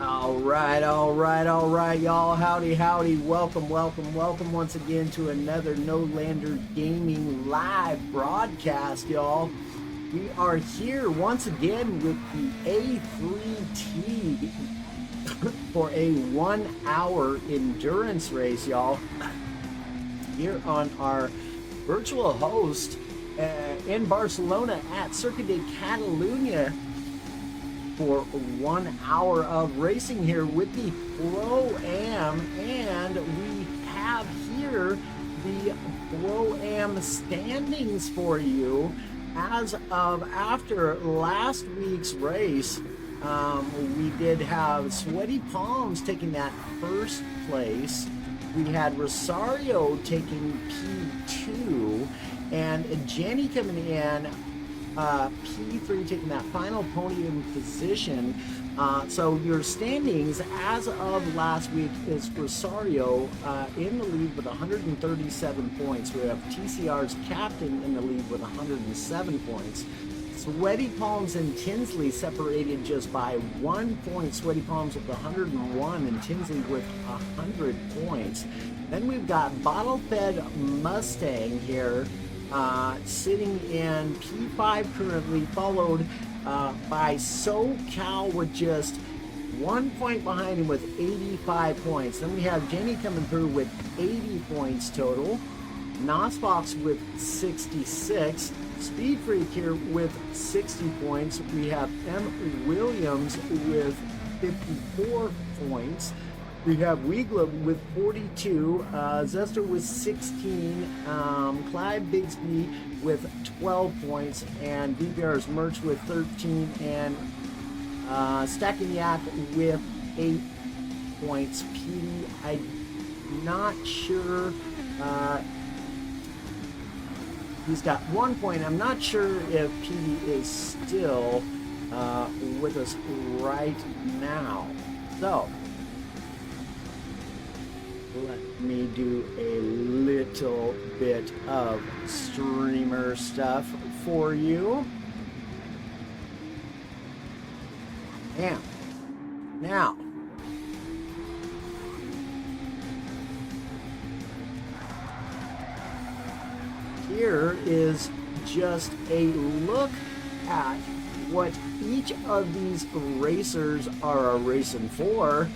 All right, y'all. Howdy. Welcome once again to another No Lander Gaming live broadcast, y'all. We are here once again with the A3T for a 1 hour endurance race, y'all. Here on our virtual host in Barcelona at Circuit de Catalunya for 1 hour of racing here with the Pro-Am, and we have here the Pro-Am standings for you as of after last week's race. We did have Sweaty Palms taking that first place. We had Rosario taking P2, and Jenny coming in P3, taking that final podium position. So your standings as of last week is Rosario in the lead with 137 points. We have TCR's captain in the lead with 107 points. Sweaty Palms and Tinsley separated just by 1 point. Sweaty Palms with 101 and Tinsley with 100 points. Then we've got Bottle Fed Mustang here sitting in P5 currently, followed by SoCal with just 1 point behind him with 85 points. Then we have Jenny coming through with 80 points total. Nosfox with 66. Speed Freak here with 60 points. We have M. Williams with 54 points. We have Weegla with 42, Zester with 16, Clive Bigsby with 12 points, and DVR's Merch with 13, and Stacking Yak with 8 points. Petey, I'm not sure. He's got 1 point. I'm not sure if Petey is still with us right now. So let me do a little bit of streamer stuff for you. And now, here is just a look at what each of these racers are racing for.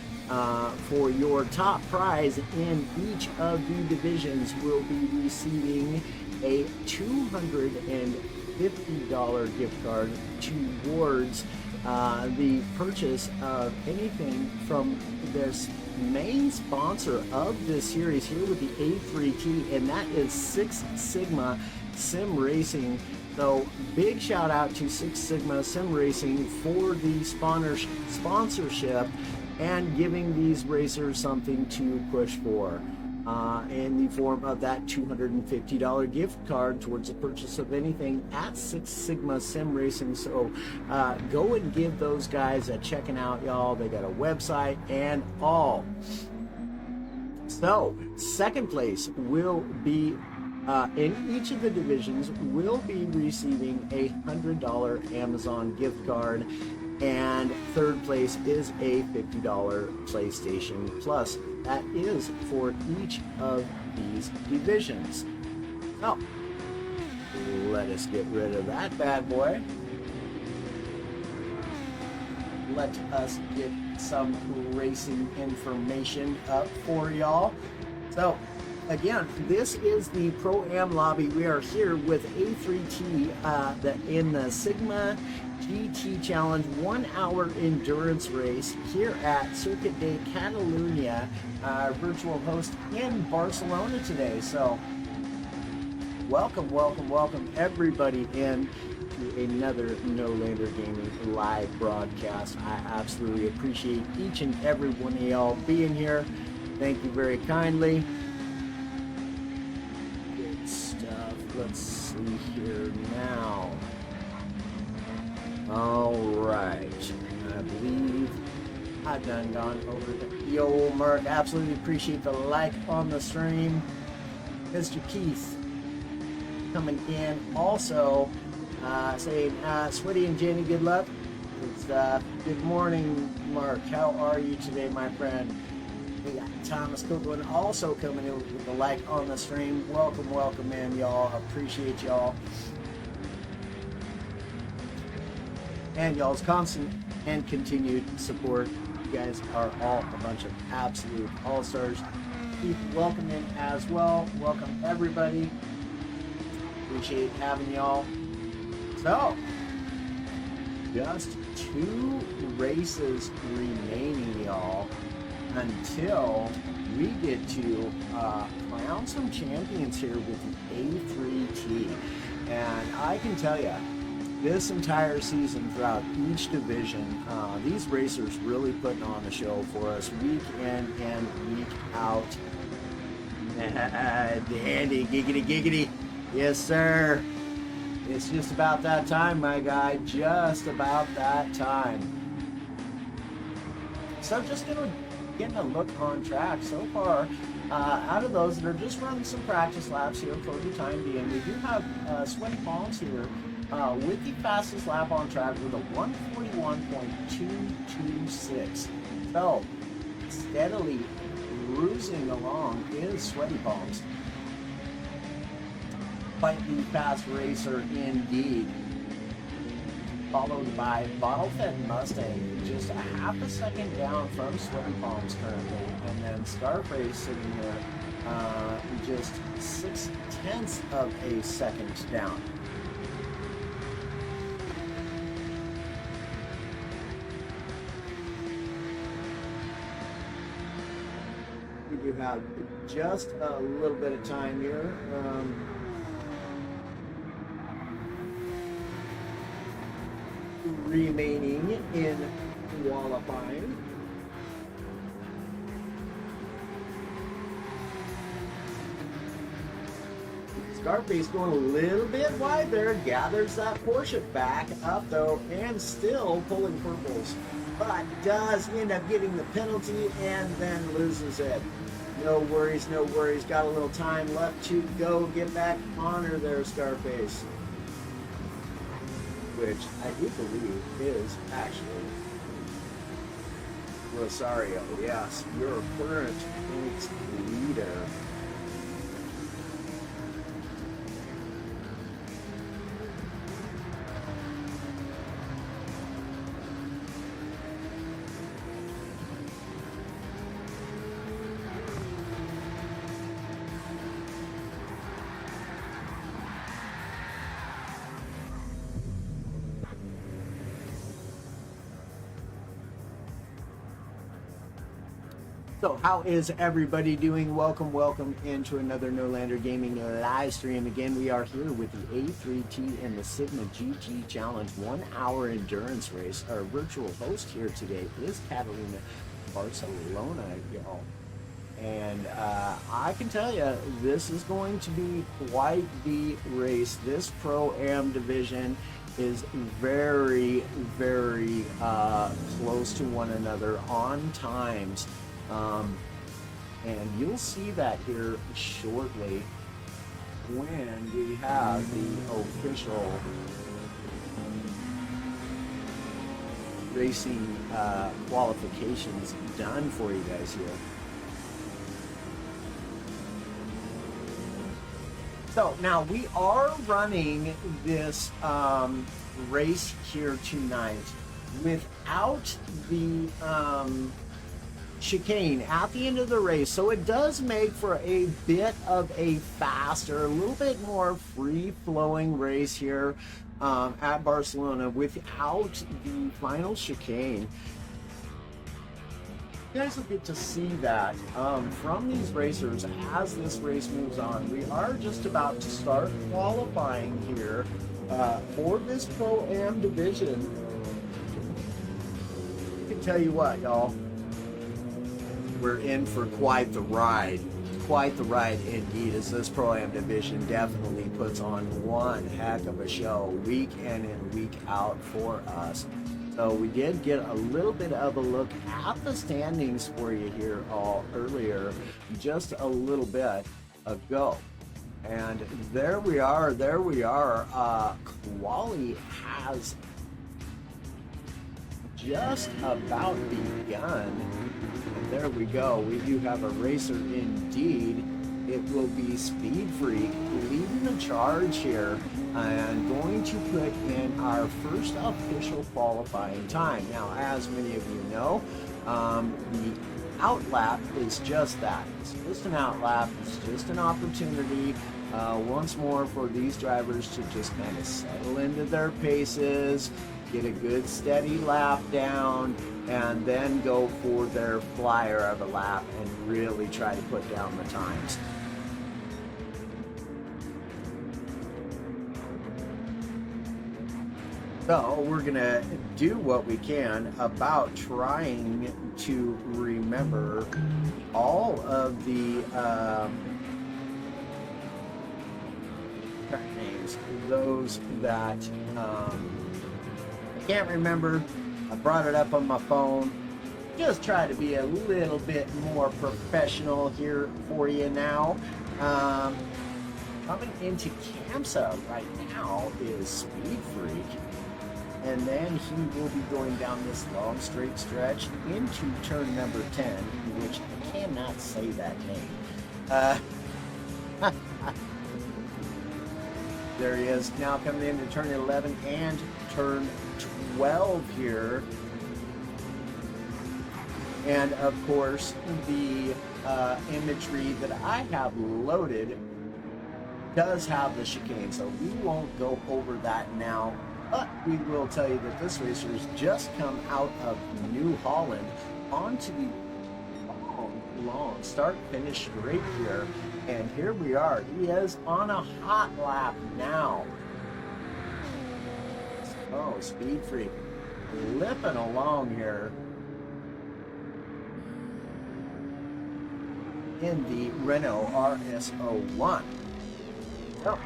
For your top prize in each of the divisions will be receiving a $250 gift card towards the purchase of anything from this main sponsor of this series here with the A3T, and that is Six Sigma Sim Racing. So big shout out to Six Sigma Sim Racing for the sponsorship and giving these racers something to push for in the form of that $250 gift card towards the purchase of anything at Six Sigma Sim Racing. So go and give those guys a checking out, y'all. They got a website and all. So second place will be in each of the divisions will be receiving a $100 Amazon gift card, and third place is a $50 PlayStation Plus. That is for each of these divisions. So let us get rid of that bad boy. Let us get some racing information up for y'all. So again, this is the Pro-Am lobby. We are here with A3T in the Sigma GT Challenge 1 hour endurance race here at Circuit de Catalunya, our virtual host in Barcelona today. So welcome everybody in to another No Lander Gaming live broadcast. I absolutely appreciate each and every one of y'all being here. Thank you very kindly. Good stuff. Let's see here now. All right, I believe I've gone over to Yo Mark. Absolutely appreciate the like on the stream. Mr. Keith coming in also saying Sweaty and Jenny, good luck. It's stuff. Good morning, Mark. How are you today, my friend? We got Thomas Copeland also coming in with a like on the stream. Welcome, welcome in, y'all. Appreciate y'all. And y'all's constant and continued support. You guys are all a bunch of absolute all-stars. Keep welcome in as well. Welcome, everybody. Appreciate having y'all. So, just 2 races remaining, y'all, until we get to crown some champions here with the A3T. And I can tell you, this entire season throughout each division, these racers really putting on a show for us week in and week out. Andy, giggity, giggity. Yes, sir. It's just about that time, my guy. Just about that time. So just getting a look on track so far. Out of those that are just running some practice laps here for the time being, we do have Sweaty Palms here with the fastest lap on track with a 141.226. So steadily cruising along is Sweaty Palms. Quite the fast racer indeed. Followed by Bottle-Fed Mustang, just a half a second down from Sweaty Palms currently. And then Scarface sitting here just 0.6 of a second down. We do have just a little bit of time here. Remaining in qualifying. Scarface going a little bit wide there, gathers that Porsche back up though, and still pulling purples, but does end up getting the penalty and then loses it. No worries, no worries. Got a little time left to go. Get back on her there, Scarface. Which I do believe is actually Rosario. Yes, your current points leader. So how is everybody doing? Welcome, welcome into another No Lander Gaming live stream. Again, we are here with the A3T and the Sigma GT Challenge 1 hour endurance race. Our virtual host here today is Catalunya, Barcelona, y'all. And I can tell you, this is going to be quite the race. This Pro-Am division is very, very close to one another on times. And you'll see that here shortly when we have the official racing qualifications done for you guys here. So now we are running this race here tonight without the chicane at the end of the race, so it does make for a bit of a faster, a little bit more free-flowing race here at Barcelona without the final chicane. You guys will get to see that from these racers as this race moves on. We are just about to start qualifying here for this Pro-Am division. I can tell you what, y'all. We're in for quite the ride. Quite the ride indeed, as this Pro-Am division definitely puts on one heck of a show week in and week out for us. So we did get a little bit of a look at the standings for you here all earlier, just a little bit ago. And there we are. Quali has just about begun. And there we go. We do have a racer indeed. It will be Speed Freak leading the charge here and going to put in our first official qualifying time. Now, as many of you know, the outlap is just that. It's just an outlap. It's just an opportunity once more for these drivers to just kind of settle into their paces, get a good steady lap down, and then go for their flyer of a lap and really try to put down the times. So we're gonna do what we can about trying to remember all of the names, those that I can't remember. I brought it up on my phone. Just try to be a little bit more professional here for you now. Coming into CAMSA right now is Speed Freak. And then he will be going down this long straight stretch into turn number 10, which I cannot say that name. There he is, now coming into turn 11 and turn 12 here. And of course, the imagery that I have loaded does have the chicane, so we won't go over that now. But we will tell you that this racer has just come out of New Holland onto the long start-finish straight here. And here we are. He is on a hot lap now. Oh, Speed Freak lipping along here in the Renault RS01. Oh.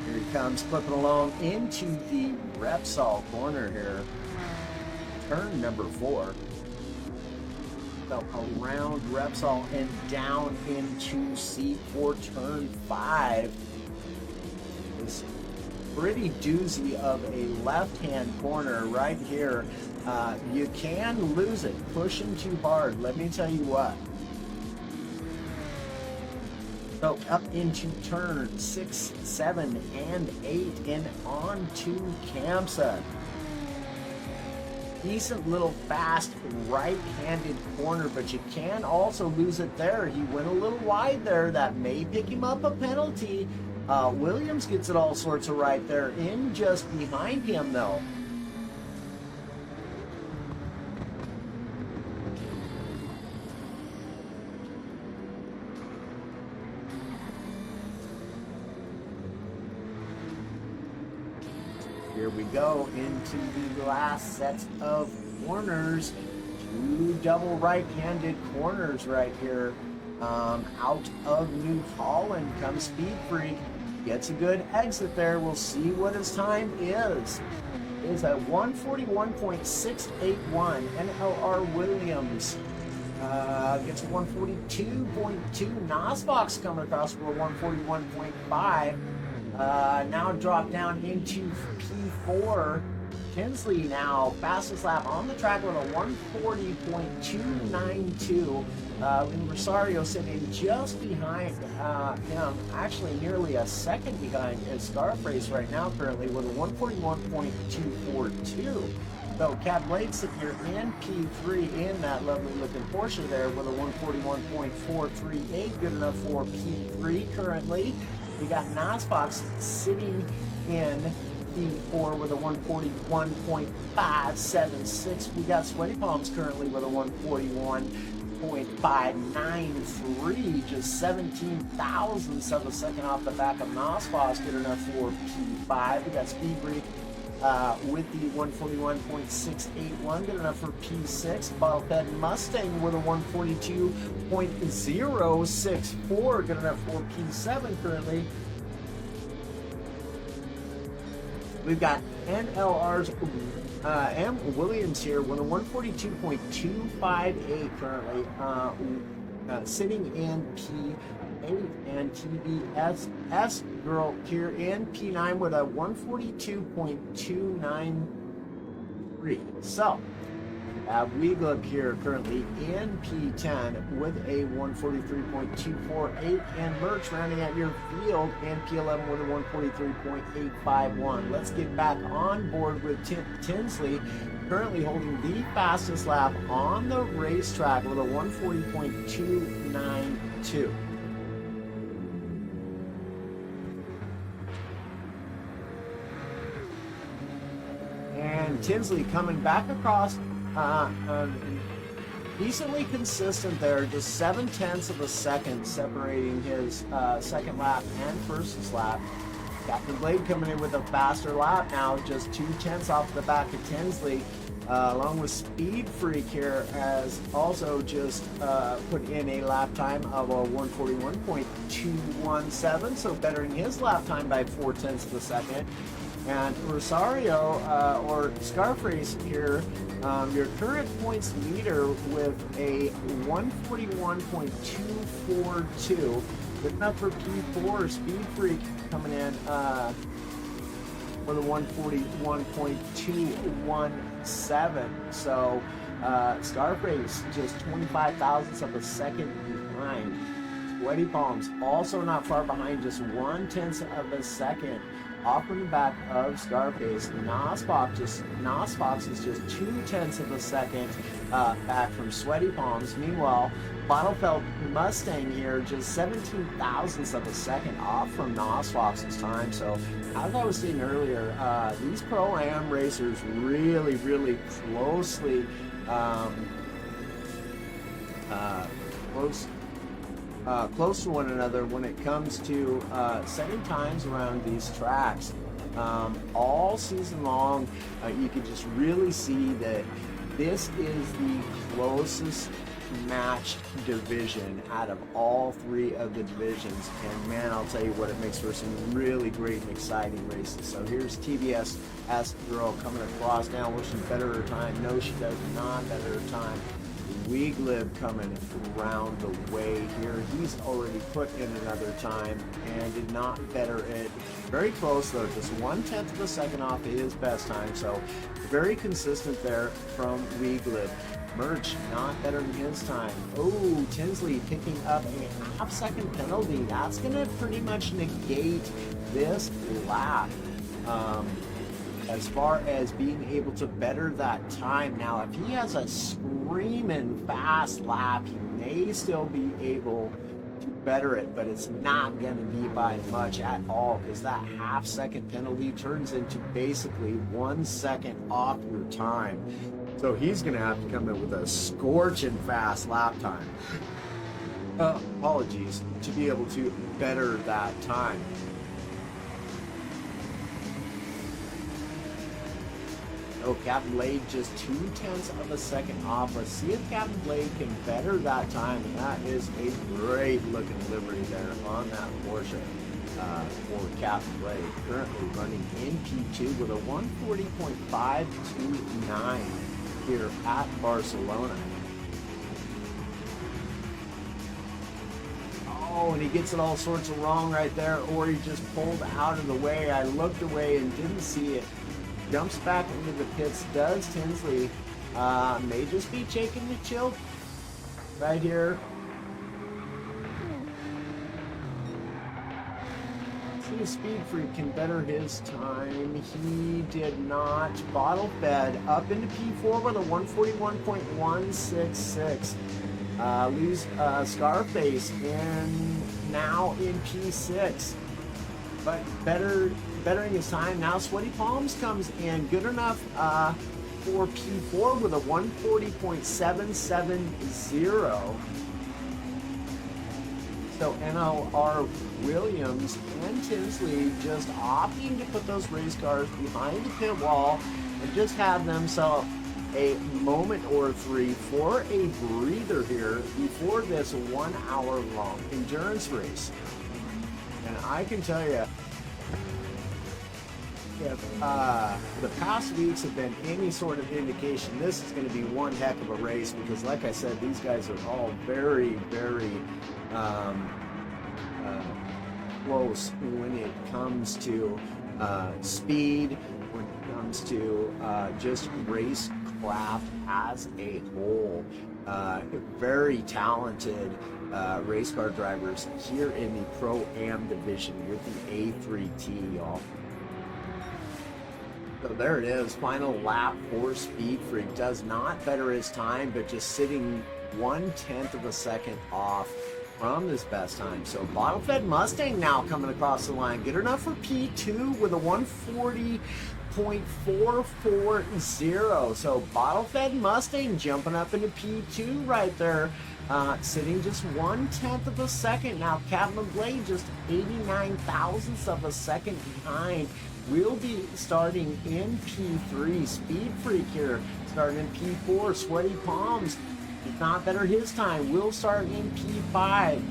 Here he comes, flipping along into the Repsol corner here. Turn number 4. So around Repsol and down into C4, turn 5. This pretty doozy of a left-hand corner right here. You can lose it, pushing too hard, let me tell you what. So up into turn 6, 7, and 8 and on to CAMSA. Decent little fast right-handed corner, but you can also lose it there. He went a little wide there. That may pick him up a penalty. Williams gets it all sorts of right there in just behind him though. Here we go into the last set of corners. 2 double right-handed corners right here. Out of New Holland comes Speed Freak. Gets a good exit there. We'll see what his time is. It is a 141.681. NLR Williams gets a 142.2. Nosvox coming across for a 141.5. Now drop down into P4. Tinsley now fastest lap on the track with a 140.292. Rosario sitting just behind him, actually nearly a second behind is Scarface right now currently with a 141.242. So Cat Blade sitting here in P3 in that lovely looking Porsche there with a 141.438, good enough for P3 currently. We got Nosvox sitting in P4 with a 141.576. We got Sweaty Palms currently with a 141.593, just 17 thousandths of a second off the back of Nosvox, good enough for P5. We got Speed Freak with the 141.681, good enough for P6. Bottlehead Mustang with a 142.064, good enough for P7 currently. We've got NLR's M. Williams here with a 142.258 currently. sitting in P8, and TBS girl here in P9 with a 142.293. So we look here currently in P10 with a 143.248, and Merch rounding out your field in P11 with a 143.851. Let's get back on board with Tinsley, currently holding the fastest lap on the racetrack with a 140.292. And Tinsley coming back across, decently consistent there, just 0.7 of a second separating his second lap and first lap. Captain Blade coming in with a faster lap now, just 0.2 off the back of Tinsley, along with Speed Freak here has also just put in a lap time of a 141.217, so bettering his lap time by 0.4 of a second. And Rosario, or Scarface here, your current points leader with a 141.242. Good enough for P4. Speed Freak coming in with a 141.217. So Scarface just 25 thousandths of a second behind. Sweaty Palms also not far behind, just 0.1 of a second off from the back of Scarface. Nosfox is just 0.2 of a second back from Sweaty Palms. Meanwhile, Bottlefeld Mustang here just 17 thousandths of a second off from Nosfox's time. So as I was saying earlier, these Pro-Am racers really closely close to one another when it comes to setting times around these tracks. All season long, you can just really see that this is the closest matched division out of all three of the divisions, and man, I'll tell you what, it makes for some really great and exciting races. So here's TBS girl coming across now, wishing better her time. No, she does not better her time. Weeglib coming around the way here. He's already put in another time and did not better it. Very close though, just 0.1 of a second off his best time. So very consistent there from Weeglib. Merch not better than his time. Oh, Tinsley picking up a half-second penalty. That's going to pretty much negate this lap. As far as being able to better that time. Now, if he has a screaming fast lap, he may still be able to better it, but it's not going to be by much at all, because that half-second penalty turns into basically 1 second off your time. So he's going to have to come in with a scorching fast lap time. Apologies, to be able to better that time. Oh, Captain Blade just 0.2 of a second off. Let's see if Captain Blade can better that time, and that is a great looking livery there on that Porsche for Captain Blade. Currently running in P2 with a 140.529 here at Barcelona. Oh, and he gets it all sorts of wrong right there, or he just pulled out of the way. I looked away and didn't see it. Jumps back into the pits, does Tinsley. May just be taking the chill right here. See if Speed Freak can better his time. He did not. Bottle fed up into P4 with a 141.166. Lose Scarface now in P6. But bettering his time. Now Sweaty Palms comes in good enough for P4 with a 140.770. So NLR Williams and Tinsley just opting to put those race cars behind the pit wall and just have themselves a moment or three for a breather here before this 1 hour long endurance race. And I can tell you, if the past weeks have been any sort of indication, this is going to be one heck of a race because, like I said, these guys are all very, very close when it comes to speed, when it comes to just racecraft as a whole. Very talented race car drivers here in the Pro-Am division with the A3T, y'all. So there it is, final lap for Speed Freak. Does not better his time, but just sitting 1/10 of a second off from his best time. So Bottle Fed Mustang now coming across the line. Good enough for P2 with a 140.440. So Bottle Fed Mustang jumping up into P2 right there. Sitting just 1/10 of a second. Now Captain Blade just 89 thousandths of a second behind. We'll be starting in P3. Speed Freak here starting in P4. Sweaty Palms, if not better his time, we'll start in P5.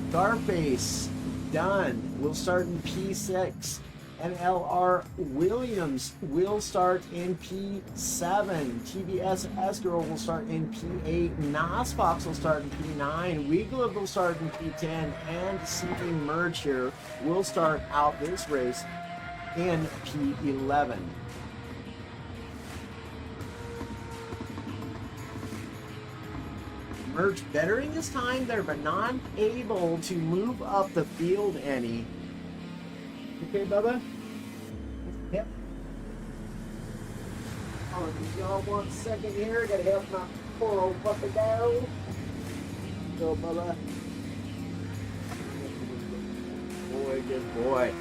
Scarface done. We'll start in P6. And LR Williams will start in P7. TBS S-Girl will start in P8. Nosfox will start in P9. Weeglib will start in P10. And CB Merge here will start out this race in P11. Merge bettering his time there, but not able to move up the field any. Okay, Bubba? Yep. Hold on, y'all 1 second here. Gotta help my poor old puppy go. Go, Bubba. Boy, good boy.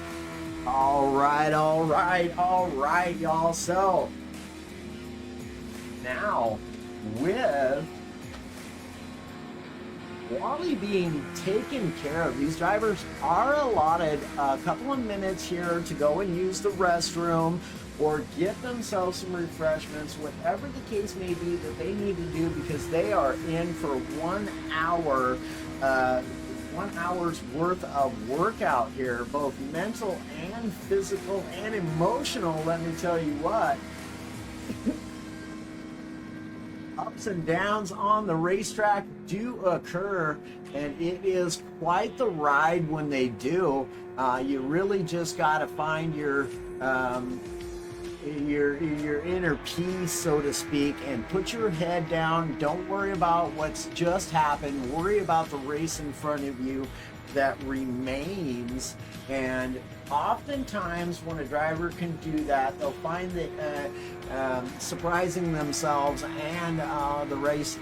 All right, y'all. So, now, with Wally being taken care of, these drivers are allotted a couple of minutes here to go and use the restroom or get themselves some refreshments, whatever the case may be that they need to do, because they are in for 1 hour, 1 hour's worth of workout here, both mental and physical and emotional. Let me tell you what. Ups and downs on the racetrack do occur, and it is quite the ride when they do. You really just got to find your inner peace, so to speak, and put your head down. Don't worry about what's just happened. Worry about the race in front of you that remains. And oftentimes when a driver can do that, they'll find that surprising themselves and the rest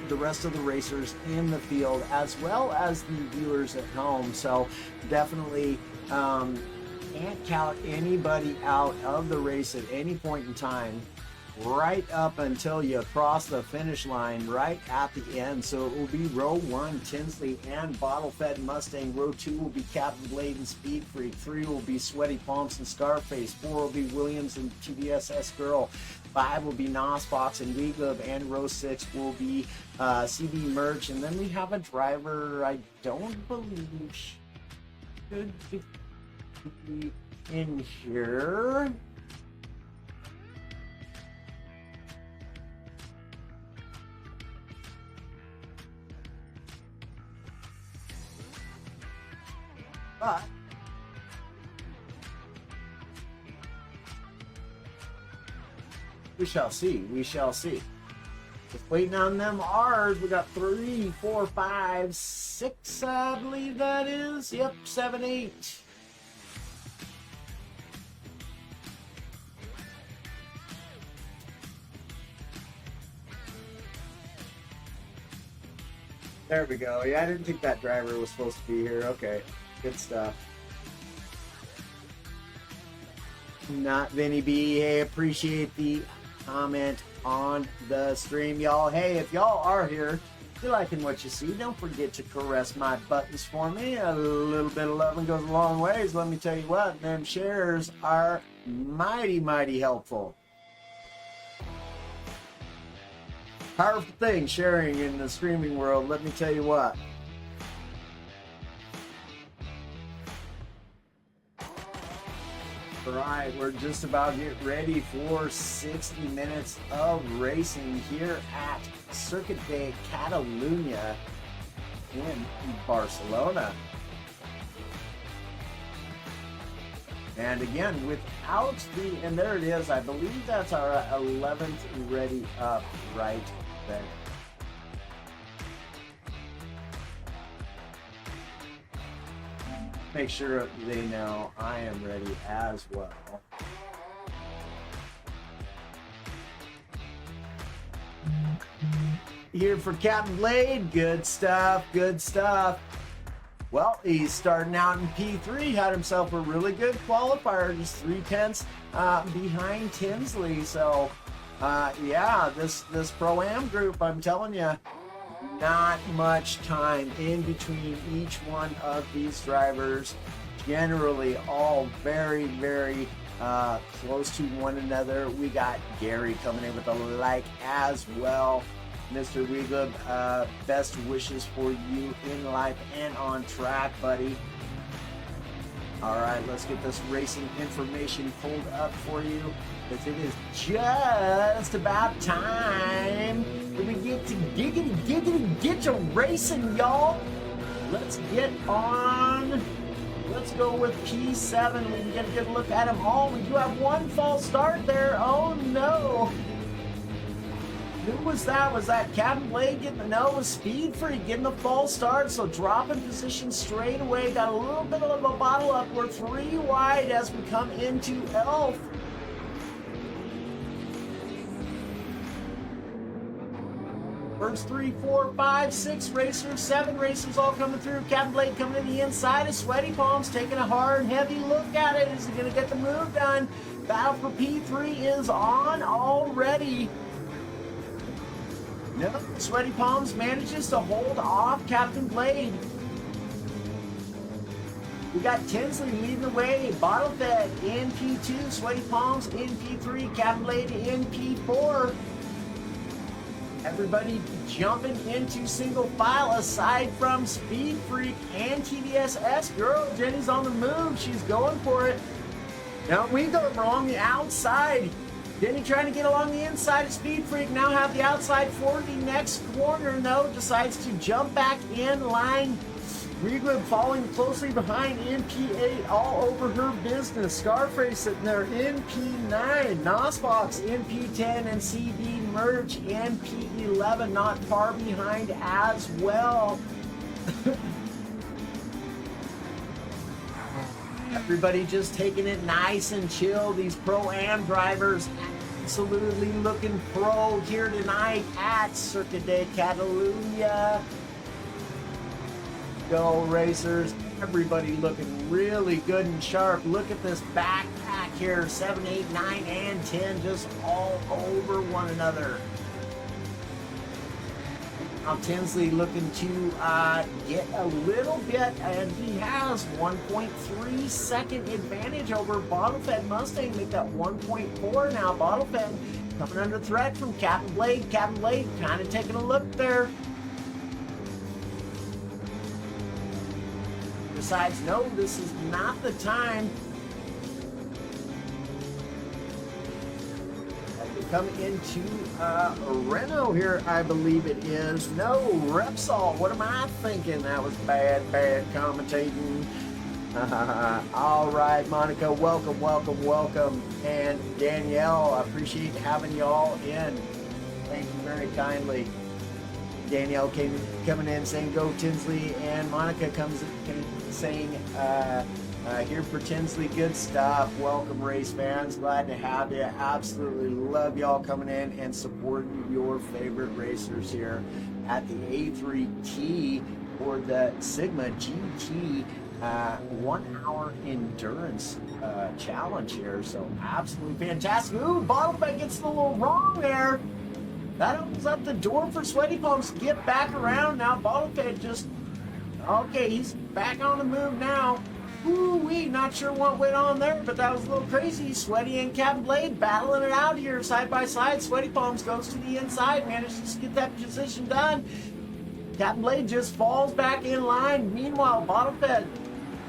of the racers in the field, as well as the viewers at home. So definitely can't count anybody out of the race at any point in time, right up until you cross the finish line right at the end. So it will be row 1, Tinsley and Bottle Fed Mustang. Row 2 will be Captain Blade and Speed Freak. 3 will be Sweaty Palms and Scarface. 4 will be Williams and TBS S-Girl. 5 will be Nosfox and Weeglib. And row 6 will be CB Merch. And then we have a driver I don't believe should be in here. But we shall see. Just waiting on them R's. We got 3, 4, 5, 6, I believe that is. Yep, 7, 8. There we go. Yeah, I didn't think that driver was supposed to be here. Okay, good stuff. Not Vinny B. Hey, appreciate the comment on the stream, y'all. Hey, if y'all are here, if you're liking what you see, don't forget to caress my buttons for me. A little bit of loving goes a long ways. Let me tell you what, them shares are mighty, mighty helpful. Powerful thing, sharing in the streaming world, let me tell you what. right, we're just about to get ready for 60 minutes of racing here at Circuit de Catalunya in Barcelona. And again, without and there it is, I believe that's our 11th ready up right there. Make sure they know I am ready as well. Here for Captain Blade, good stuff, good stuff. Well, he's starting out in P3, had himself a really good qualifier, just 3/10 behind Tinsley. So, yeah, this Pro-Am group, I'm telling you, not much time in between each one of these drivers. Generally, all very, very close to one another. We got Gary coming in with a like as well. Mr. Weagleb, best wishes for you in life and on track, buddy. All right, let's get this racing information pulled up for you, because it is just about time that we get to get to racing, y'all. Let's get on. Let's go with P7. We can get a good look at them all. We do have one false start there. Oh, no. Who was that? Was that Captain Blade getting the no? It was Speed Freak getting the false start, so dropping position straight away. Got a little bit of a bottle up. We're 3 wide as we come into Elf. First 3, 4, 5, 6 racers, 7 racers all coming through. Captain Blade coming to the inside of Sweaty Palms, taking a hard, heavy look at it. Is he going to get the move done? Battle for P3 is on already. No, Sweaty Palms manages to hold off Captain Blade. We got Tinsley leading the way. Bottle Fed in P2, Sweaty Palms in P3, Captain Blade in P4. Everybody jumping into single file aside from Speed Freak and TDSS. Girl, Jenny's on the move. She's going for it. Now we go along the outside. Jenny trying to get along the inside of Speed Freak. Now have the outside for the next corner. No, decides to jump back in line. Weagleb following closely behind in P8, all over her business. Scarface sitting there in P9. Nosbox in P10 and CB Merge in P11, not far behind as well. Everybody just taking it nice and chill. These Pro-Am drivers absolutely looking pro here tonight at Circuit de Catalunya. Go racers, everybody looking really good and sharp. Look at this backpack here, 7, 8, 9, and 10 just all over one another. Now Tinsley looking to get a little bit, and he has 1.3 second advantage over Bottlefed Mustang. Make that 1.4 now. Bottlefed coming under threat from Captain Blade. Captain Blade kind of taking a look there. Decides, no, this is not the time. Come into Renault here, I believe it is. No, Repsol. What am I thinking? That was bad commentating. All right, Monica, welcome. And Danielle, I appreciate having y'all in. Thank you very kindly. Danielle coming in saying go Tinsley, and Monica comes in saying here for Tinsley, good stuff. Welcome race fans, glad to have you. Absolutely love y'all coming in and supporting your favorite racers here at the A3T or the Sigma GT 1 hour endurance challenge here. So absolutely fantastic. Ooh, Bottlefed gets a little wrong there. That opens up the door for Sweaty Palms to get back around. Now Bottlefed just, okay, he's back on the move now. Ooh-wee, not sure what went on there, but that was a little crazy. Sweaty and Captain Blade battling it out here side by side. Sweaty Palms goes to the inside, manages to get that position done. Captain Blade just falls back in line. Meanwhile, Bottlefed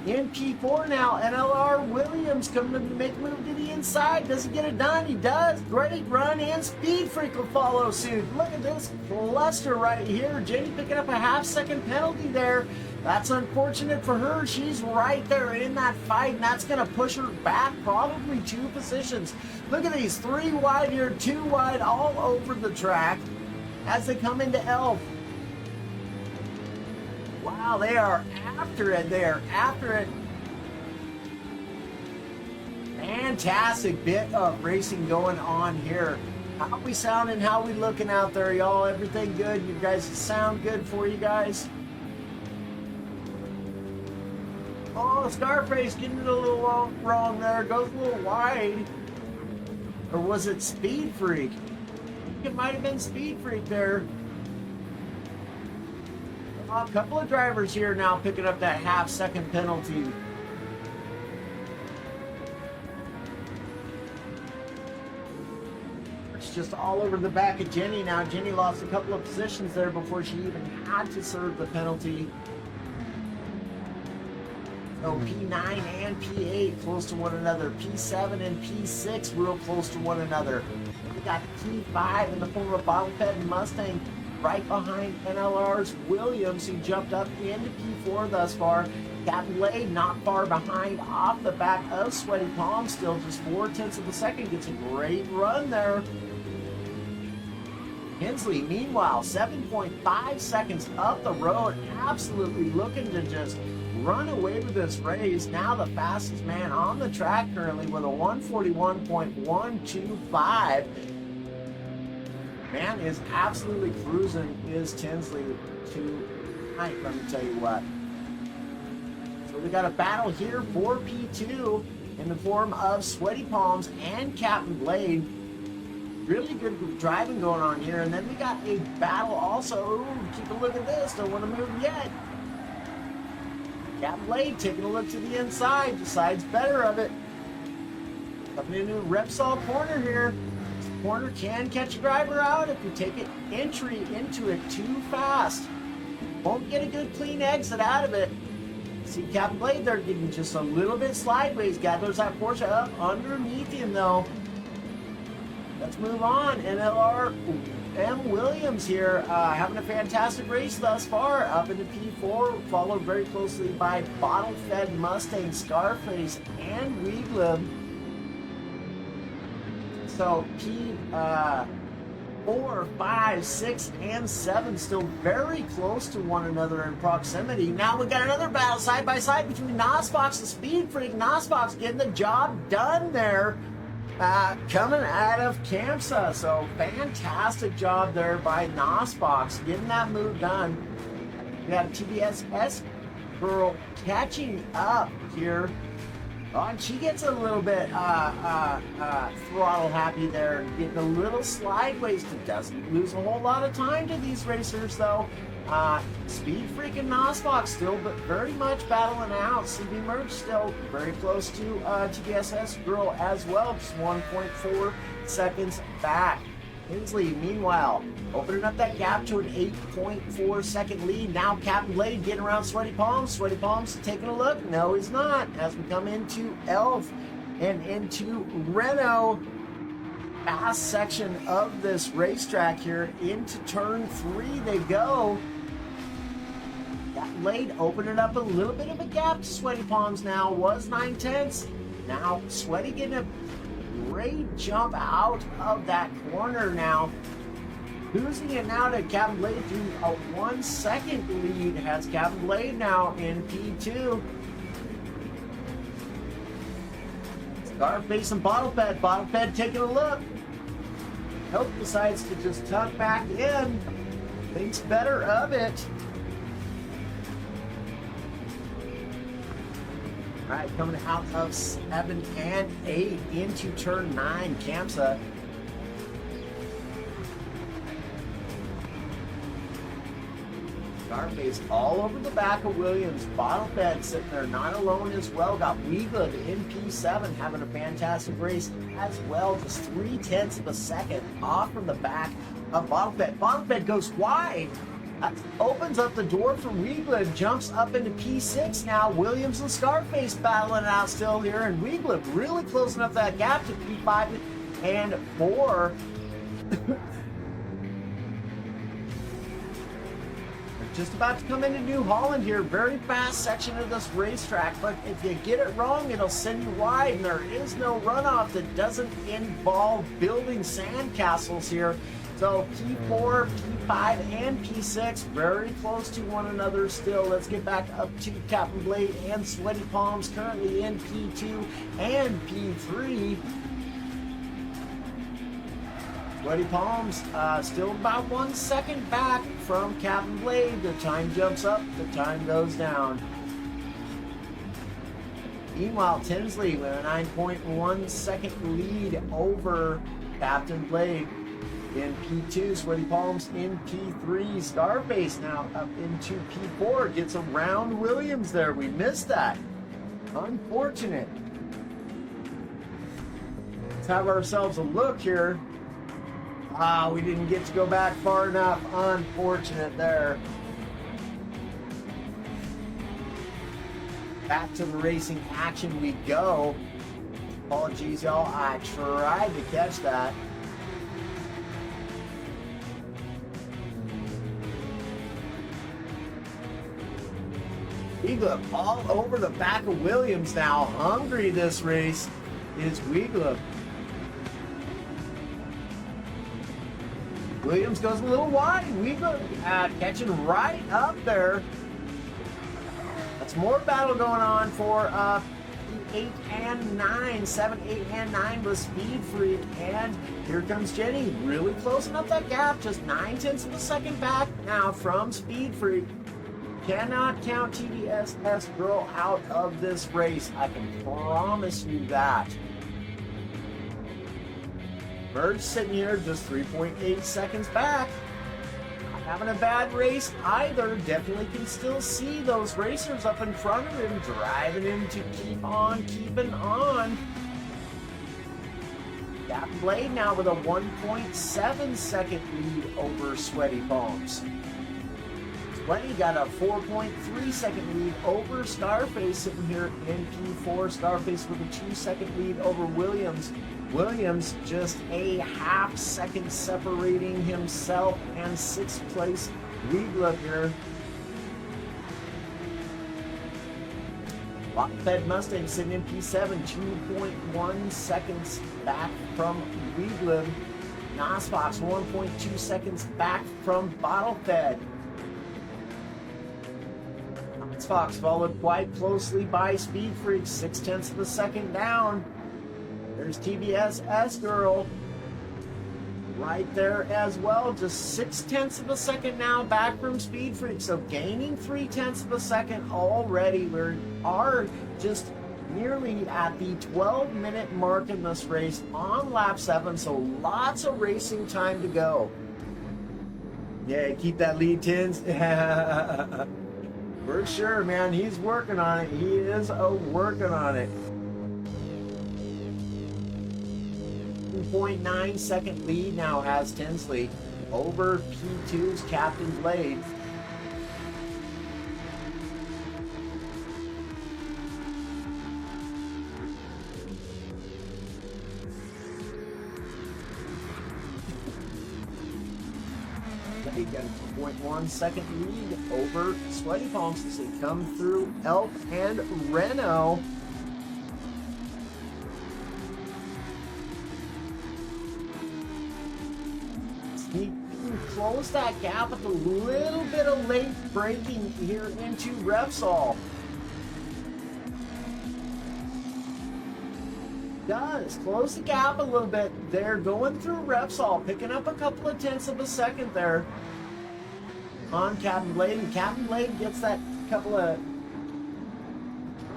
In P4 now, NLR Williams coming to make a move to the inside. Does he get it done? He does. Great run, and Speed Freak will follow suit. Look at this cluster right here. Jenny picking up a half-second penalty there. That's unfortunate for her. She's right there in that fight, and that's going to push her back probably 2 positions. Look at these, 3 wide here, 2 wide all over the track as they come into Elf. Wow, they are after it. They are after it. Fantastic bit of racing going on here. How we sounding? How we looking out there, y'all? Everything good? You guys sound good for you guys? Oh, Scarface getting it a little wrong there. Goes a little wide. Or was it Speed Freak? It might have been Speed Freak there. A couple of drivers here now picking up that half-second penalty. It's just all over the back of Jenny now. Jenny lost a couple of positions there before she even had to serve the penalty. So P9 and P8 close to one another. P7 and P6 real close to one another. We got P5 in the form of bottle-fed Mustang right behind NLR's Williams, who jumped up into P4 thus far. Captain Blade not far behind off the back of Sweaty Palm, still just 4/10 of a second. Gets a great run there. Hensley, meanwhile, 7.5 seconds up the road, absolutely looking to just run away with this race. Now the fastest man on the track currently with a 141.125. Man is absolutely cruising is Tinsley tonight, let me tell you what. So we got a battle here for P2 in the form of Sweaty Palms and Captain Blade. Really good driving going on here. And then we got a battle also. Ooh, keep a look at this. Don't want to move yet. Captain Blade taking a look to the inside. Decides better of it. Coming into Repsol corner here. Corner can catch a driver out if you take it entry into it too fast. Won't get a good clean exit out of it. See Captain Blade there getting just a little bit sideways. Gathers that Porsche up underneath him though. Let's move on. NLR M. Williams here having a fantastic race thus far. Up into P4, followed very closely by Bottle-Fed Mustang, Scarface, and Weeglib. So P4, 5, 6, and 7 still very close to one another in proximity. Now we got another battle side by side between Nosfox and Speed Freak. Nosfox getting the job done there, coming out of Kamsa. So fantastic job there by Nosfox getting that move done. We got TBSS girl catching up here. Oh, and she gets a little bit throttle happy there, getting a little slideways. Doesn't lose a whole lot of time to these racers though. Speed Freak and Nosfox still but very much battling out. CB Merge still very close to TBSS Girl as well, just 1.4 seconds back. Hensley, meanwhile, opening up that gap to an 8.4 second lead. Now Captain Blade getting around Sweaty Palms. Sweaty Palms taking a look. No, he's not. As we come into Elf and into Renault, fast section of this racetrack here, into turn 3 they go. Captain Blade opening up a little bit of a gap to Sweaty Palms now. Was 9/10. Now Sweaty getting a great jump out of that corner now. Losing it now to Captain Blade through a 1 second lead. Has Captain Blade now in P2. Scarface and Bottle-Fed. Bottle-Fed taking a look. Hope decides to just tuck back in. Thinks better of it. All right, coming out of 7 and 8 into turn 9, Kamsa. Scarface all over the back of Williams. Bottle-Fed sitting there not alone as well. Got Weegood in P7 having a fantastic race as well. Just 3/10 of a second off from the back of Bottle-Fed. Bottle-Fed goes wide. That opens up the door for Weigland, jumps up into P6 now. Williams and Scarface battling out still here, and Weigland really closing up that gap to P5 and 4. Just about to come into New Holland here. Very fast section of this racetrack, but if you get it wrong, it'll send you wide, and there is no runoff that doesn't involve building sandcastles here. So P4, P5, and P6 very close to one another still. Let's get back up to Captain Blade and Sweaty Palms currently in P2 and P3. Sweaty Palms still about 1 second back from Captain Blade. The time jumps up, the time goes down. Meanwhile, Tinsley with a 9.1 second lead over Captain Blade in P2. Sweaty Palms in P3. Scarface now up into P4. Gets around Williams there. We missed that. Unfortunate. Let's have ourselves a look here. We didn't get to go back far enough. Unfortunate there. Back to the racing action we go. Apologies, y'all. I tried to catch that. Weigland all over the back of Williams now. Hungry this race is Weigland. Williams goes a little wide. Weigland catching right up there. That's more battle going on for 8 and 9. 7, 8, and 9 with Speed Freak. And here comes Jenny. Really closing up that gap. Just 9/10 of a second back now from Speed Freak. Cannot count TDSS Girl out of this race. I can promise you that. Bird's sitting here just 3.8 seconds back. Not having a bad race either. Definitely can still see those racers up in front of him driving him to keep on keeping on. Captain Blade now with a 1.7 second lead over Sweaty Palms. Sweaty got a 4.3 second lead over Scarface sitting here in P4. Scarface with a 2 second lead over Williams. Williams just a half second separating himself and 6th place Weigland here. Fed Mustang sitting in P7, 2.1 seconds back from Weigland. Nosfox 1.2 seconds back from Bottle Fed. Fox followed quite closely by Speed Freak, 0.6 of a second down. There's TBS S-Girl right there as well, just 0.6 of a second now back from Speed Freak, so gaining 0.3 of a second already. We are just nearly at the 12-minute mark in this race on lap 7, so lots of racing time to go. Yeah, keep that lead, Tins. For sure, man. He's working on it. He is working on it. 2.9 second lead now has Tinsley over P2's Captain Blade. He got a 2.1 second lead over Sweaty Palms as they come through Elk and Renault. He closed that gap with a little bit of late braking here into Repsol. Does close the gap a little bit. They're going through Repsol, picking up a couple of tenths of a second there on Captain Blade, and Captain Blade gets that couple of.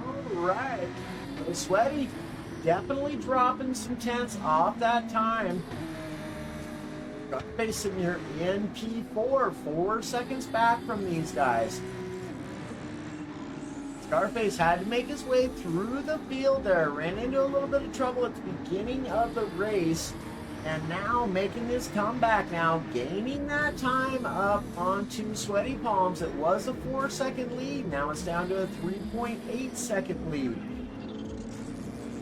All right, Sweaty definitely dropping some tenths off that time. Scarface sitting here in P4, 4 seconds back from these guys. Scarface had to make his way through the field there. Ran into a little bit of trouble at the beginning of the race. And now making his comeback now, gaining that time up onto Sweaty Palms. It was a 4-second lead. Now it's down to a 3.8-second lead.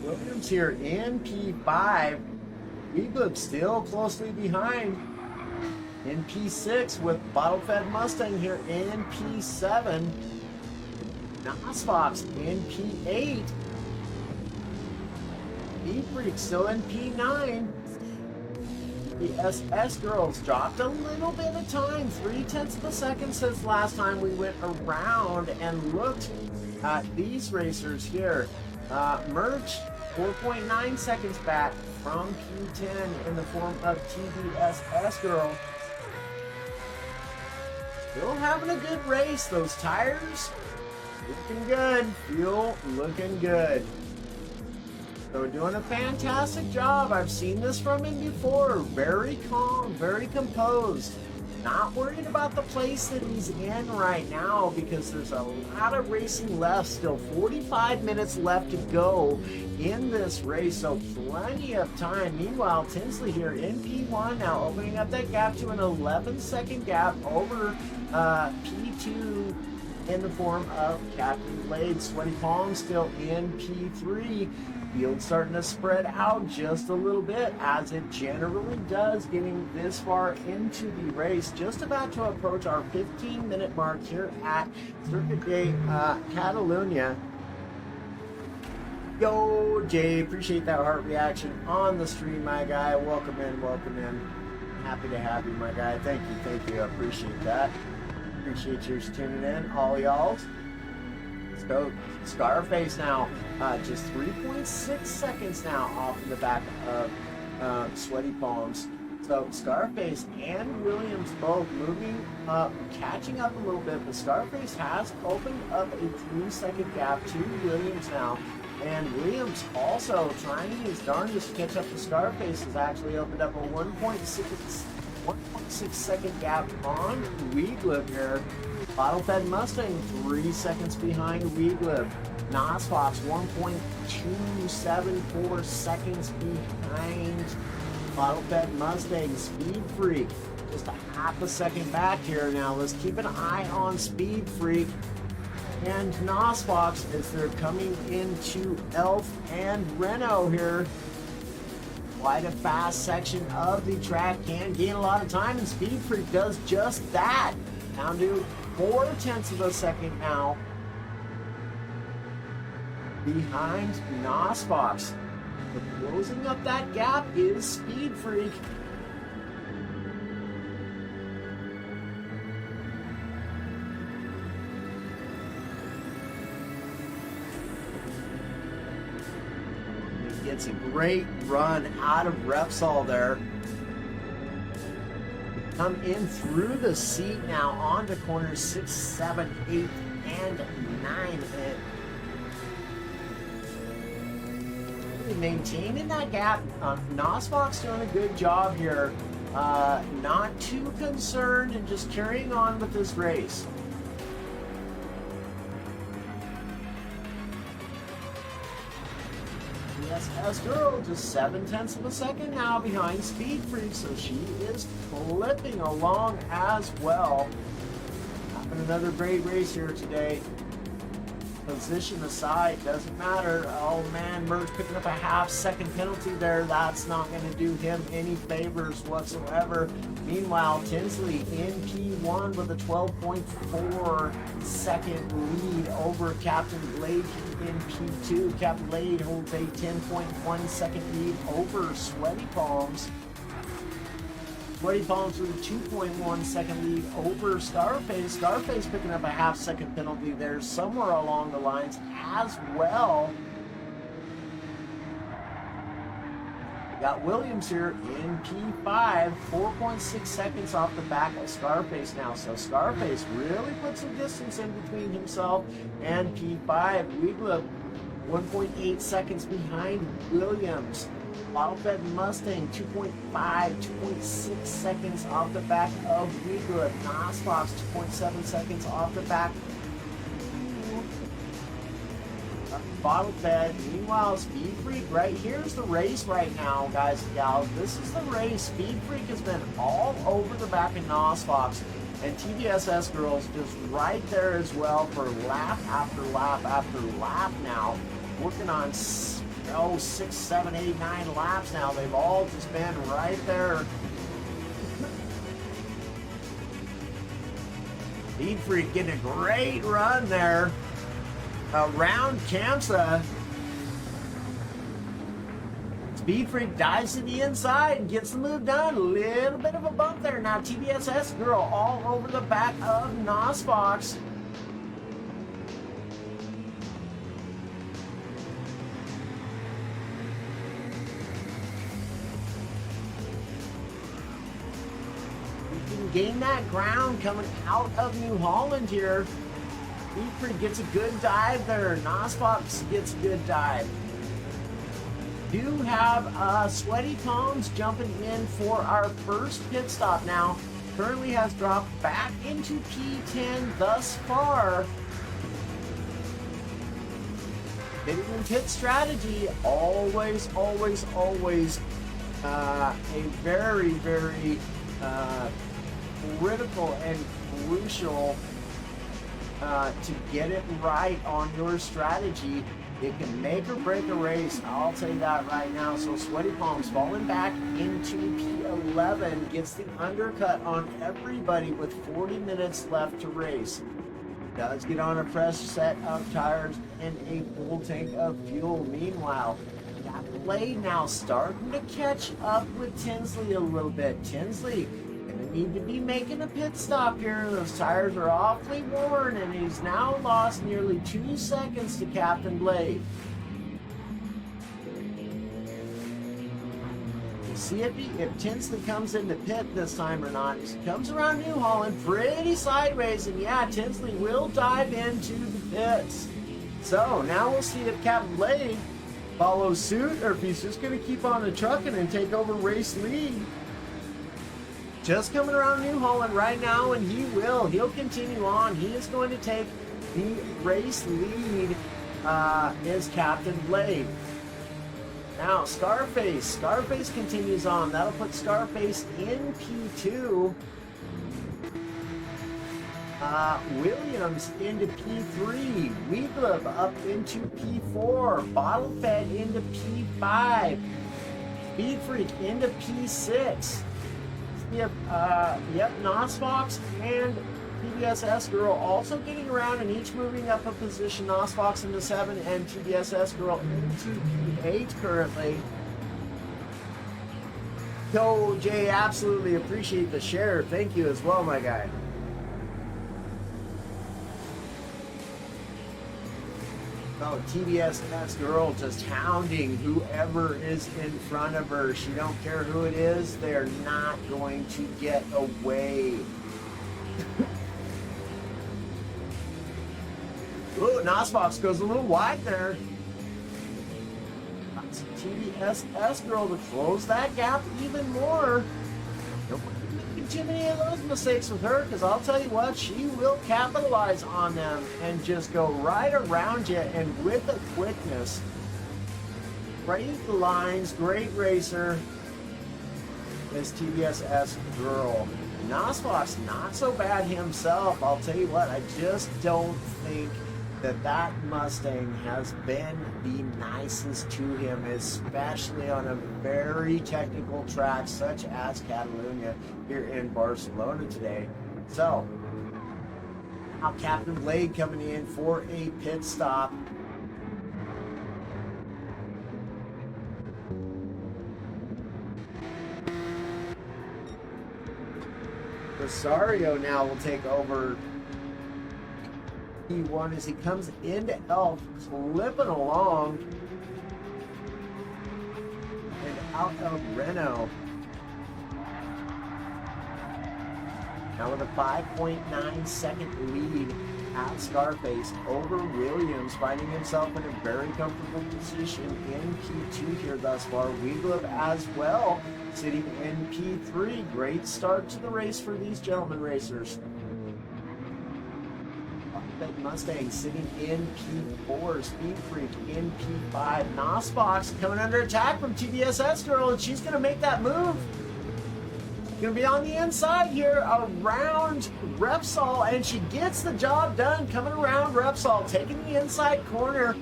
Williams here in P5. Weeblip still closely behind in P6 with Bottle-Fed Mustang here in P7. Nosfox in P8. E-Freak still in P9. The SS Girls dropped a little bit of time, 0.3 of a second since last time we went around and looked at these racers here. Merch, 4.9 seconds back from P10 in the form of TBSS Girl. Still having a good race. Those tires looking good. Fuel looking good. So doing a fantastic job. I've seen this from him before. Very calm, very composed. Not worried about the place that he's in right now because there's a lot of racing left. Still 45 minutes left to go in this race, so plenty of time. Meanwhile, Tinsley here in P1 now opening up that gap to an 11-second gap over P2 in the form of Captain Blade. Sweaty Palms still in P3. Field starting to spread out just a little bit, as it generally does, getting this far into the race. Just about to approach our 15-minute mark here at Circuit Day Catalunya. Yo, Jay, appreciate that heart reaction on the stream, my guy. Welcome in, welcome in. Happy to have you, my guy. Thank you. I appreciate that. Appreciate yours tuning in, all y'all. Let's go. Scarface now, just 3.6 seconds now off in the back of Sweaty Palms. So Scarface and Williams both moving up, catching up a little bit, but Scarface has opened up a 3-second gap to Williams now. And Williams also trying his darndest to catch up to Scarface, has actually opened up a 1.6 second gap on Weeglib here. Bottle-Fed Mustang 3 seconds behind Weeglib. Nosfox 1.274 seconds behind Bottle-Fed Mustang. Speed Freak just a half a second back here. Now let's keep an eye on Speed Freak and Nosfox as they're coming into Elf and Renault here. Quite a fast section of the track, can gain a lot of time, and Speed Freak does just that. Down to 0.4 of a second now behind Nosfox. But closing up that gap is Speed Freak. Gets a great run out of Repsol there. Come in through the seat now onto corners 6, 7, 8, and 9. And maintaining that gap. Nosfox doing a good job here. Not too concerned and just carrying on with this race. SS Girl just 0.7 of a second now behind Speed Freak, so she is flipping along as well. Having another great race here today. Position aside, doesn't matter. Oh man, Merge picking up a half-second penalty there. That's not going to do him any favors whatsoever. Meanwhile, Tinsley in P1 with a 12.4 second lead over Captain Blade in P2. Captain Blade holds a 10.1 second lead over Sweaty Palms. Sweaty Palms with a 2.1 second lead over Scarface. Scarface picking up a half-second penalty there somewhere along the lines as well. We got Williams here in P5, 4.6 seconds off the back of Scarface now. So Scarface really put some distance in between himself and P5. Weeglip 1.8 seconds behind Williams. Bottle-Fed Mustang 2.5, 2.6 seconds off the back of Weeglip. Nosfox 2.7 seconds off the back bottle fed. Meanwhile, Speed Freak, right here's the race right now, guys and gals. This is the race. Speed Freak has been all over the back of Nosfox, and TBSS Girls just right there as well for lap after lap after lap now. Working on 6, 7, 8, 9 laps now. They've all just been right there. Speed Freak getting a great run there around Kamsa. Speed Freak dives to the inside and gets the move done. A little bit of a bump there. Now TBSS Girl all over the back of Nosfox. Gain that ground coming out of New Holland here. Speed Freak gets a good dive there. Nosfox gets a good dive. Do have Sweaty Palms jumping in for our first pit stop now. Currently has dropped back into P10 thus far. Hitting in pit strategy, always a very, very critical and crucial to get it right on your strategy. It can make or break a race, I'll tell you that right now. So Sweaty Palms falling back into P11 gets the undercut on everybody with 40 minutes left to race. Does get on a fresh set of tires and a full tank of fuel. Meanwhile, that Blade now starting to catch up with Tinsley a little bit. Tinsley gonna need to be making a pit stop here. Those tires are awfully worn, and he's now lost nearly 2 seconds to Captain Blade. We'll see if Tinsley comes into pit this time or not. He comes around New Holland pretty sideways, and yeah, Tinsley will dive into the pits. So now we'll see if Captain Blade follows suit, or if he's just going to keep on the trucking and take over race lead. Just coming around New Holland right now, and he'll continue on. He is going to take the race lead is Captain Blade. Now Scarface continues on. That'll put Scarface in P2. Williams into P3, Weeglub up into P4, Bottle Fed into P5, Speed Freak into P6. Yep, Nosfox and TBSS Girl also getting around and each moving up a position. Nosfox into 7 and TBSS Girl into P8 currently. Yo, Jay, absolutely appreciate the share. Thank you as well, my guy. Oh, TBSS Girl just hounding whoever is in front of her. She don't care who it is. They're not going to get away. Ooh, Nosfox goes a little wide there. That's TBSS Girl to close that gap even more. Don't want to be making too many of those mistakes with her, because I'll tell you what, she will capitalize on them and just go right around you, and with a quickness. Great lines, great racer is TBSS Girl. Nosfox not so bad himself. I'll tell you what, I just don't think that Mustang has been the nicest to him, especially on a very technical track such as Catalunya here in Barcelona today. So now Captain Blade coming in for a pit stop. Rosario now will take over P1 as he comes into Elf, flipping along and out of Renault. Now with a 5.9 second lead at Scarface over Williams, finding himself in a very comfortable position in P2 here thus far. Weeglub as well, sitting in P3. Great start to the race for these gentlemen racers. Bobcat Mustang sitting in P4, Speed Freak in P5. Nosbox coming under attack from TBSS Girl, and she's going to make that move. Going to be on the inside here around Repsol, and she gets the job done coming around Repsol, taking the inside corner.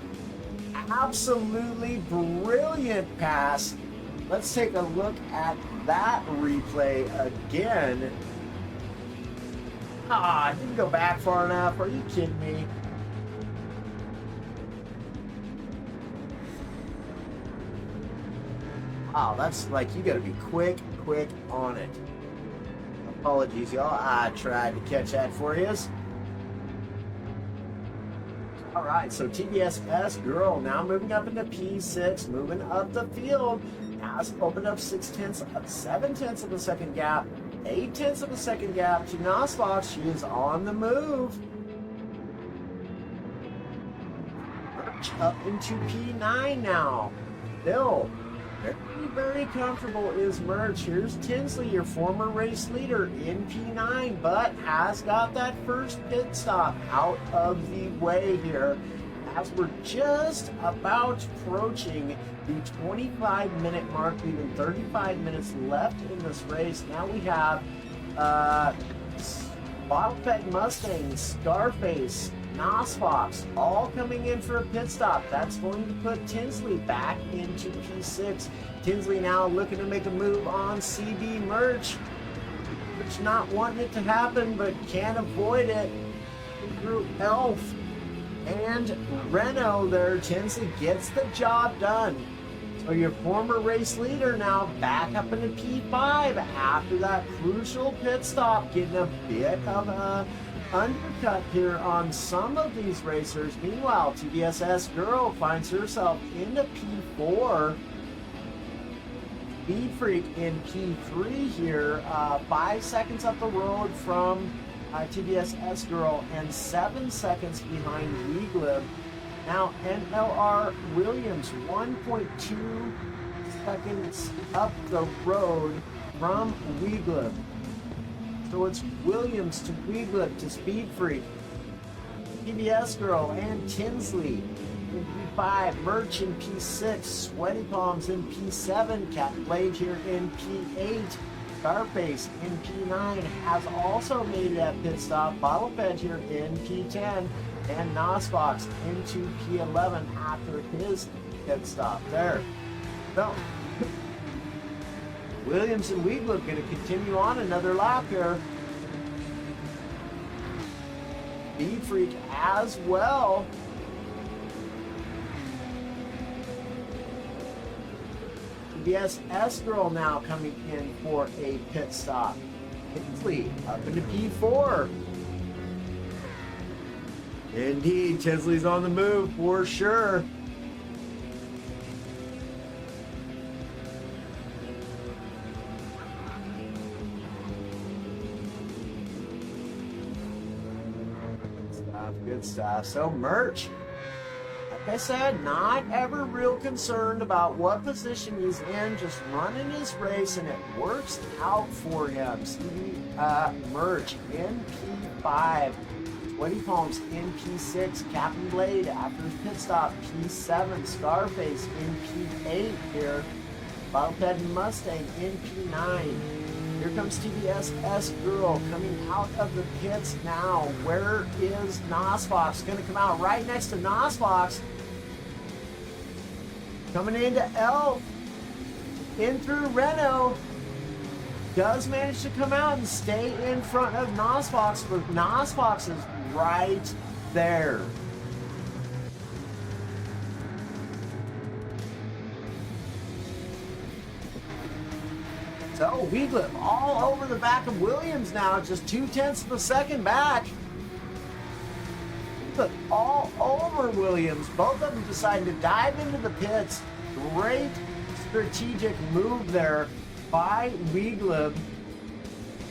Absolutely brilliant pass. Let's take a look at that replay again. I didn't go back far enough. Are you kidding me? Wow, that's like, you got to be quick on it. Apologies, y'all. I tried to catch that for you. All right, so TBSS Girl now moving up into P6, moving up the field. Has opened up 7/10 of a second gap, 8/10 of a second gap to Nosbox. She is on the move. Up into P9 now. Still very comfortable is Merch. Here's Tinsley, your former race leader in P9, but has got that first pit stop out of the way here as we're just about approaching the 25-minute mark, leaving 35 minutes left in this race. Now we have Bobcat Mustang, Scarface, Nosfox all coming in for a pit stop. That's going to put Tinsley back into P6. Tinsley now looking to make a move on CB Merch. Merch not wanting it to happen, but can't avoid it through Elf and Renault there. Tinsley gets the job done. So your former race leader now back up into P5 after that crucial pit stop, getting a bit of a undercut here on some of these racers. Meanwhile, TBSS Girl finds herself into P4. Speed Freak in P3 here, 5 seconds up the road from TBSS Girl and 7 seconds behind Weglib. Now NLR Williams 1.2 seconds up the road from Weglib. So it's Williams to Weglib to Speed Freak, TBS Girl and Tinsley in P5, Merch in P6, Sweaty Palms in P7, Cat Blade here in P8, Scarface in P9 has also made that pit stop, Bottle Fed here in P10, and Nosbox into P11 after his pit stop there. So Williams and Weglib going to continue on another lap here. Speed Freak as well. TBSS Girl now coming in for a pit stop. Tinsley up into P4. Indeed, Tinsley's on the move for sure. Good stuff. So Merch, like I said, not ever real concerned about what position he's in, just running his race, and it works out for him. Merch in P5, Sweaty Palms in P6, Captain Blade after his pit stop, P7, Scarface in P8 here, Bobcat Mustang in P9. Here comes TBSS Girl coming out of the pits now. Where is Nosfox? Going to come out right next to Nosfox. Coming into Elf. In through Renault. Does manage to come out and stay in front of Nosfox, but Nosfox is right there. So Weglib all over the back of Williams now, just 0.2 of a second back. But all over Williams. Both of them decided to dive into the pits. Great strategic move there by Weglib.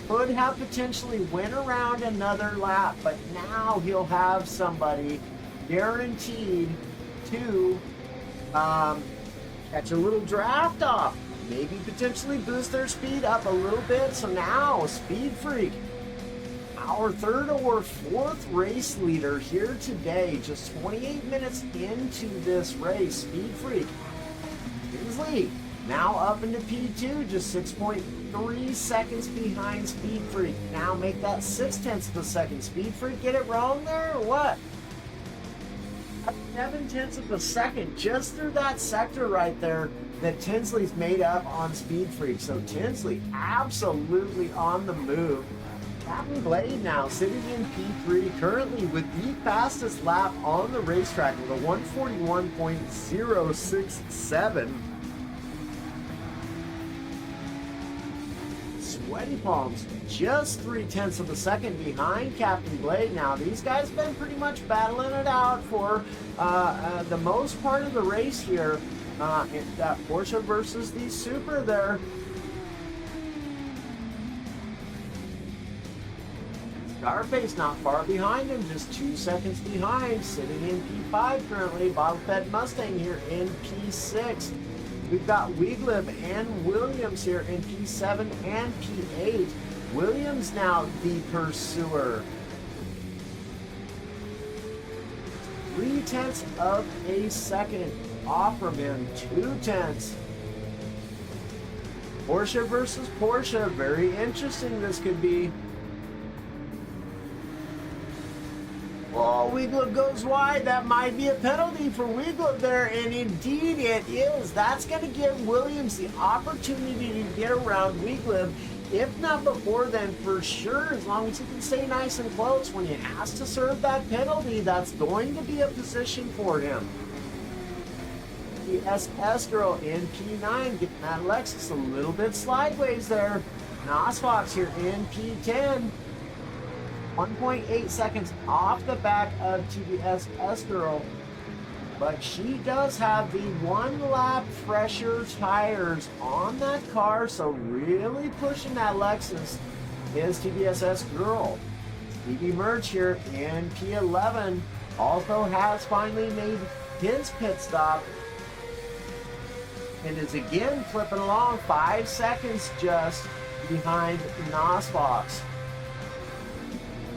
Could have potentially went around another lap, but now he'll have somebody guaranteed to catch a little draft off. Maybe potentially boost their speed up a little bit. So now Speed Freak our third or fourth race leader here today. Just 28 minutes into this race, Speed Freak Tinsley now up into P2, just 6.3 seconds behind Speed Freak. Now make that 0.6 of a second. Speed Freak get it wrong there or what? 0.7 of a second just through that sector right there that Tinsley's made up on Speed Freak. So Tinsley absolutely on the move. Captain Blade now sitting in P3 currently with the fastest lap on the racetrack with a 141.067. Sweaty Palms just 0.3 of a second behind Captain Blade. Now these guys have been pretty much battling it out for the most part of the race here. That Porsche versus the Supra there. Scarface not far behind him, just 2 seconds behind, sitting in P5 currently. Bottle-fed Mustang here in P6. We've got Wieglib and Williams here in P7 and P8. Williams now the pursuer. 0.3 of a second off from him, 0.2. Porsche versus Porsche, very interesting this could be. Oh, Wieglib goes wide. That might be a penalty for Wieglib there, and indeed it is. That's going to give Williams the opportunity to get around Wieglib. If not before then, for sure, as long as he can stay nice and close, when he has to serve that penalty, that's going to be a position for him. The SS girl in P9 getting that Lexus a little bit sideways there. Nosfox here in P10. 1.8 seconds off the back of TBS S-Girl, but she does have the 1 lap fresher tires on that car, so really pushing that Lexus is TBS S-Girl. Stevie Merch here in P11 also has finally made his pit stop and is again flipping along 5 seconds just behind Nosfox.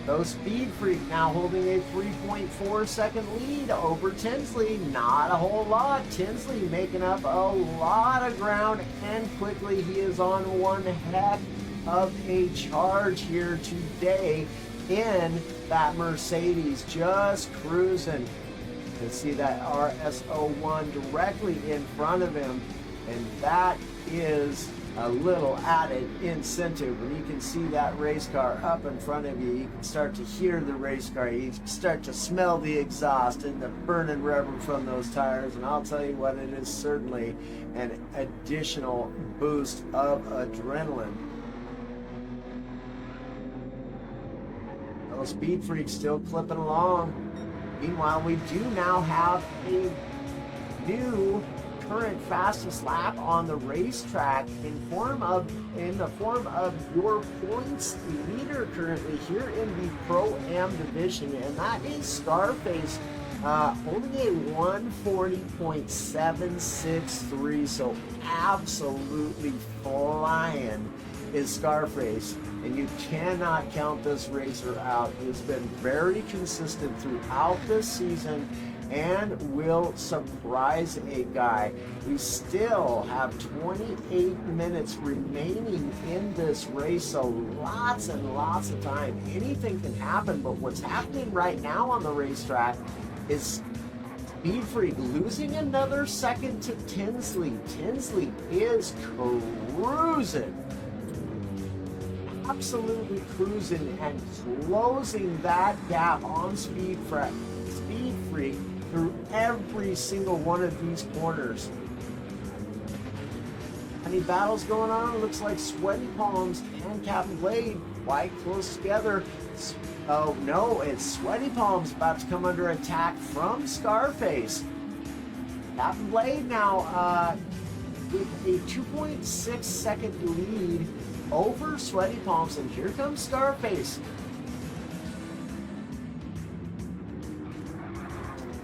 So Speed Freak now holding a 3.4 second lead over Tinsley. Not a whole lot. Tinsley making up a lot of ground, and quickly he is on one heck of a charge here today in that Mercedes, just cruising. You can see that RS01 directly in front of him, and that is a little added incentive. When you can see that race car up in front of you, you can start to hear the race car, you start to smell the exhaust and the burning rubber from those tires, and I'll tell you what, it is certainly an additional boost of adrenaline. Those Speed Freaks still clipping along. Meanwhile, we do now have a new current fastest lap on the racetrack in the form of your points leader currently here in the Pro-Am division, and that is Scarface holding a 140.763. So absolutely flying is Scarface, and you cannot count this racer out. He has been very consistent throughout this season and will surprise a guy. We still have 28 minutes remaining in this race, so lots and lots of time. Anything can happen, but what's happening right now on the racetrack is Speed Freak losing another second to Tinsley. Tinsley is cruising. Absolutely cruising and closing that gap on Speed Freak through every single one of these corners. Any battles going on? It looks like Sweaty Palms and Captain Blade quite close together. Oh no, it's Sweaty Palms about to come under attack from Scarface. Captain Blade now with a 2.6 second lead over Sweaty Palms, and here comes Scarface.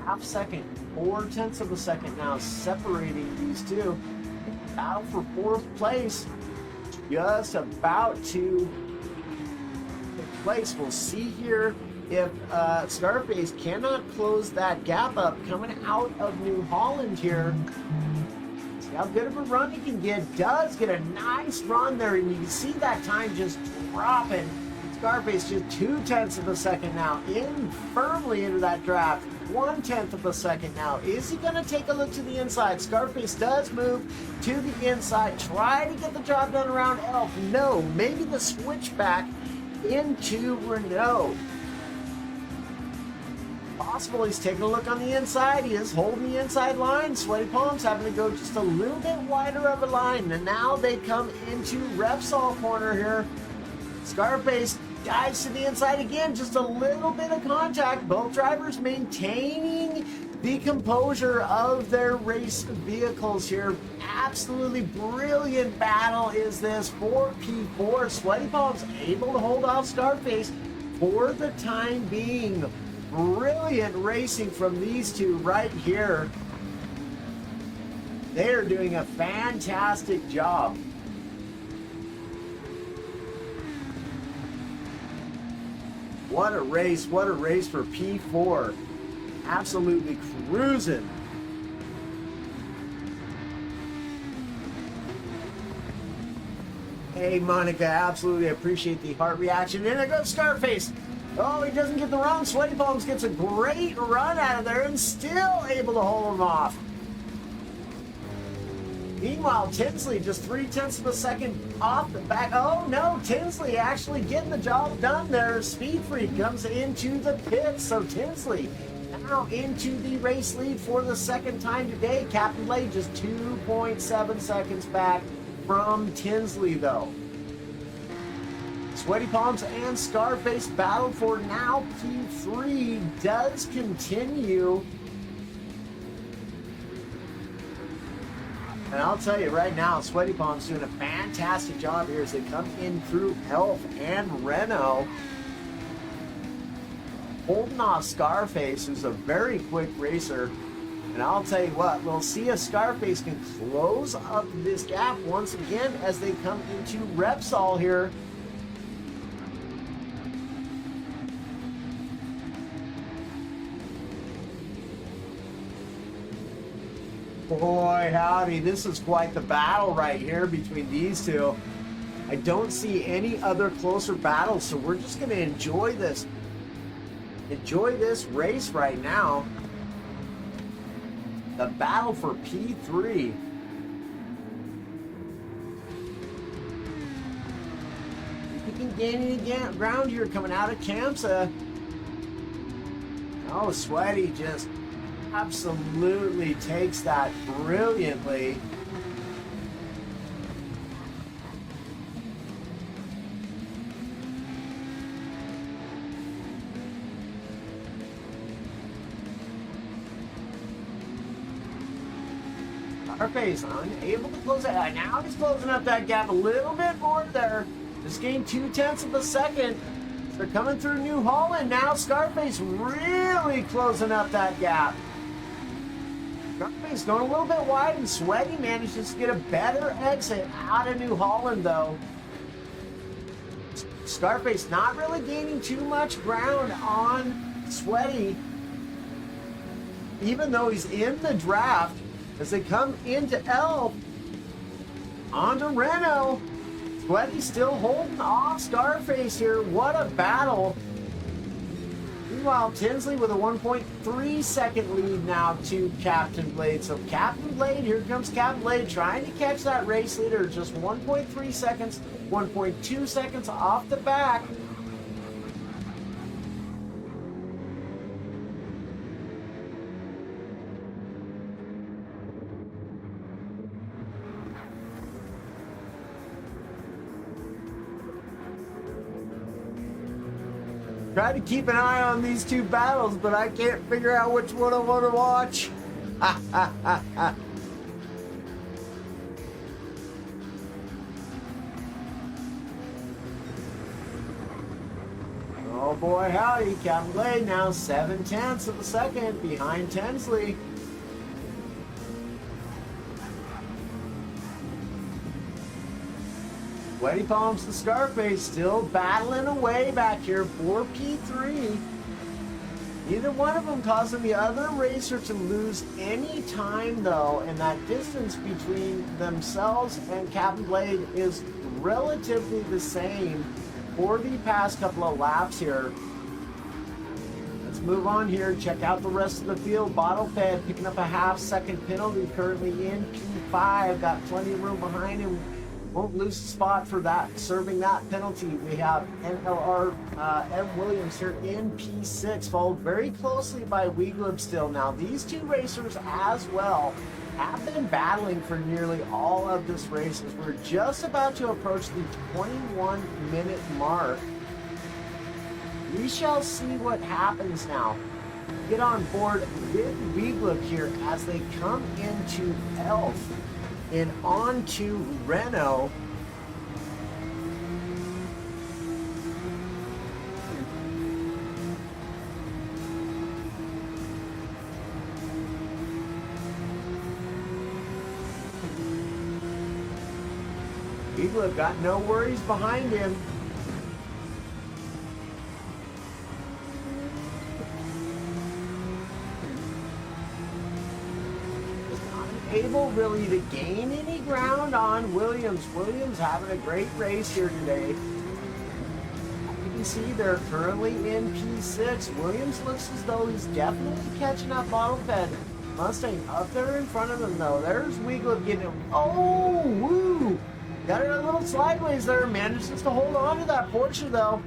Half second, 0.4 of a second now separating these two. Battle for fourth place, just about to place. We'll see here if Scarface cannot close that gap up coming out of New Holland here. See how good of a run he can get. Does get a nice run there, and you can see that time just dropping. Scarface just 0.2 of a second now, in firmly into that draft. 1/10 of a second now. Is he going to take a look to the inside? Scarface does move to the inside. Try to get the job done around Elf. No, maybe the switchback into Renault. Possible he's taking a look on the inside. He is holding the inside line. Sweaty Palms having to go just a little bit wider of a line. And now they come into Repsol corner here. Scarface dives to the inside again, just a little bit of contact. Both drivers maintaining the composure of their race vehicles here. Absolutely brilliant battle is this for P4. Sweaty Palms able to hold off Scarface for the time being. Brilliant racing from these two right here. They are doing a fantastic job. What a race for P4. Absolutely cruising. Hey, Monica, absolutely appreciate the heart reaction. And there goes Scarface. Oh, he doesn't get the run. Sweaty Palms gets a great run out of there and still able to hold him off. Meanwhile, Tinsley just 0.3 of a second off the back. Oh no, Tinsley actually getting the job done there. Speed Freak comes into the pits. So Tinsley now into the race lead for the second time today. Captain Blade just 2.7 seconds back from Tinsley though. Sweaty Palms and Scarface battle for now. P3 does continue. And I'll tell you right now, Sweaty Palms doing a fantastic job here as they come in through Elf and Renault. Holding off Scarface, who's a very quick racer. And I'll tell you what, we'll see if Scarface can close up this gap once again as they come into Repsol here. Boy, howdy, this is quite the battle right here between these two. I don't see any other closer battles, so we're just going to enjoy this. Enjoy this race right now. The battle for P3. You can gain any ground here coming out of Kamsa. Oh, Sweaty just absolutely takes that brilliantly. Scarface unable to close it. Now he's closing up that gap a little bit more there. Just gained 0.2 of a second. They're coming through New Holland now. Scarface really closing up that gap. Scarface going a little bit wide, and Sweaty manages to get a better exit out of New Holland though. Scarface not really gaining too much ground on Sweaty, even though he's in the draft. As they come into Elf, onto Renault. Sweaty still holding off Scarface here. What a battle. Meanwhile, Tinsley with a 1.3 second lead now to Captain Blade. So Captain Blade, here comes Captain Blade trying to catch that race leader. Just 1.3 seconds, 1.2 seconds off the back. Try to keep an eye on these two battles, but I can't figure out which one I want to watch. Oh boy, howdy. Captain Blade now 0.7 of a second behind Tinsley. Sweaty Palms to Scarface still battling away back here for P3. Neither one of them causing the other racer to lose any time though, and that distance between themselves and Captain Blade is relatively the same for the past couple of laps here. Let's move on here, check out the rest of the field. Bottle Fed picking up a half-second penalty, currently in P5, got plenty of room behind him. Won't lose a spot for that, serving that penalty. We have NLR M. Williams here in P6, followed very closely by Weeglib still. Now, these two racers as well have been battling for nearly all of this race as we're just about to approach the 21-minute mark. We shall see what happens now. Get on board with Weeglib here as they come into Elf and on to Renault. Weeglib got no worries behind him. Able really to gain any ground on Williams. Williams having a great race here today. You can see they're currently in P6. Williams looks as though he's definitely catching up Bottle Fed. Mustang up there in front of him though. There's Weeglib getting him. Oh, woo! Got it a little sideways there. Manages to hold on to that Porsche though.